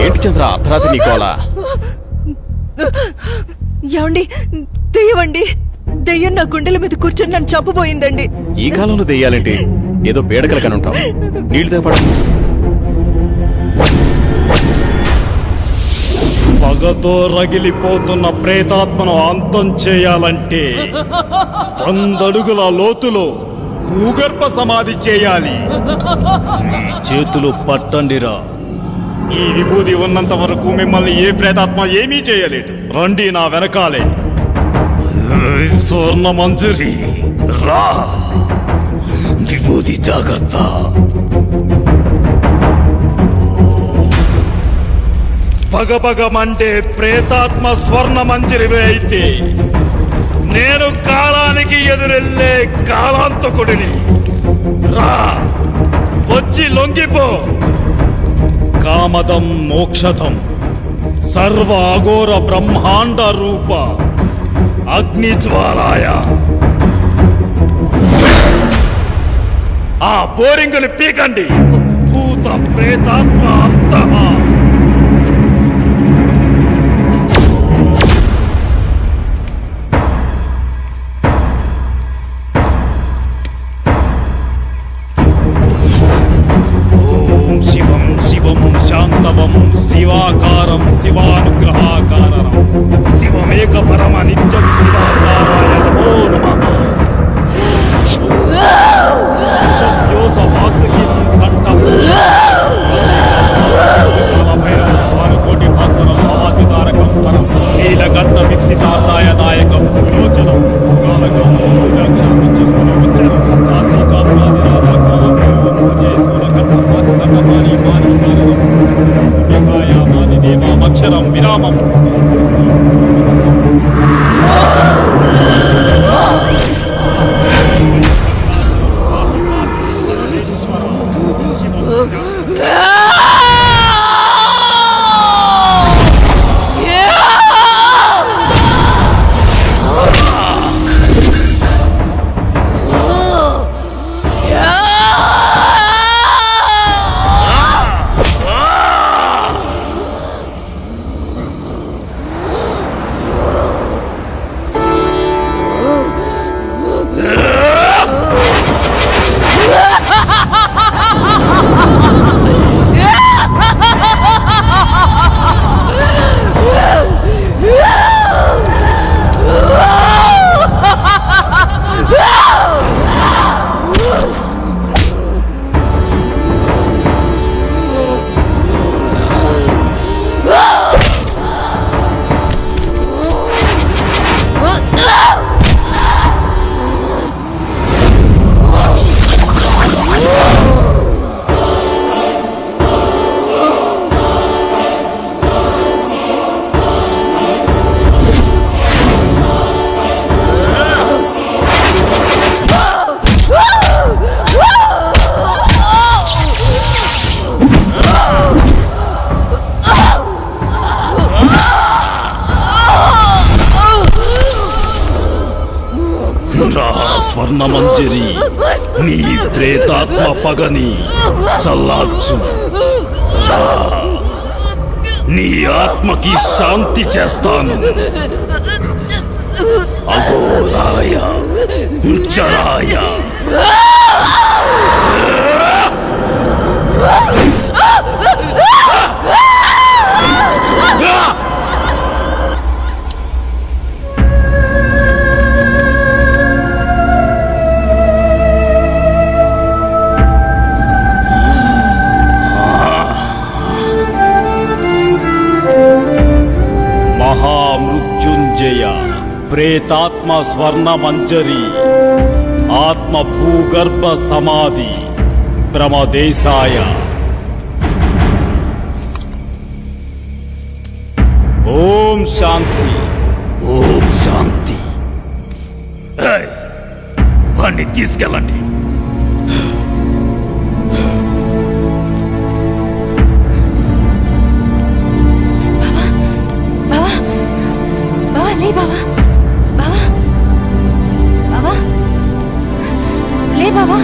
ఏంటి చంద్ర అర్ధరాత్రి నీకోలా? ఏమండి, దెయ్యమండి. దెయ్యం నా గుండెల మీద కూర్చొని నన్ను చంపబోయిందండి. ఈ కాలంలో దెయ్యాలేంటి? ఏదో పేడకలు కనుంటావు. నీళ్లు తేపడ. పగతో రగిలిపోతున్న ప్రేతాత్మను అంతం చేయాలంటే 100 అడుగుల లోతులో భూగర్భ సమాధి చేయాలి. ఈ చేతులు పట్టండిరా. ఈ విభూది ఉన్నంత వరకు మిమ్మల్ని ఏ ప్రేతాత్మ ఏమీ చేయలేదు. రండి నా వెనకాలే. స్వర్ణ మంజరి రా. విభూది జాగ్రత్త. పగపగమంటే ప్రేతాత్మ స్వర్ణ మంజరివే అయితే నేను కాలానికి ఎదురెళ్ళే కాలాంతకుడిని. రా, వచ్చి లొంగిపో. కామదం మోక్షదం సర్వ అఘోర బ్రహ్మాండ రూప అగ్నిజ్వాలాయ. ఆ బోరింగుని పీకండి. భూత ప్రేతాత్మ అంతమా. శివం శివం శాంతవం శివాకారం శివానుగ్రహాకారం శివమేక పరమ నిత్యం శివాకారాయ నమో నమః. సత్యోస వాసుకి కంఠకోటి భాస్కరం భవాతితారకం పరం నీలకంఠ విక్షితార్థాయ దాయకం యోచనం కాలకం అక్షరం విరామం. స్వర్ణ మంజరి నీ ప్రేతాత్మ పగని చల్లార్చు. నీ ఆత్మకి శాంతి చేస్తాను. అఘోరాయ చరాయ మహామృత్యుంజయ ప్రేతాత్మ స్వర్ణ మంజరి ఆత్మ భూగర్భ సమాధి ప్రమదేశాయ. ఓం శాంతి. ఓం శాంతి. వాణ్ణి తీసుకెళ్ళండి. బావా బావా లే బావా బావా బావా లే బావా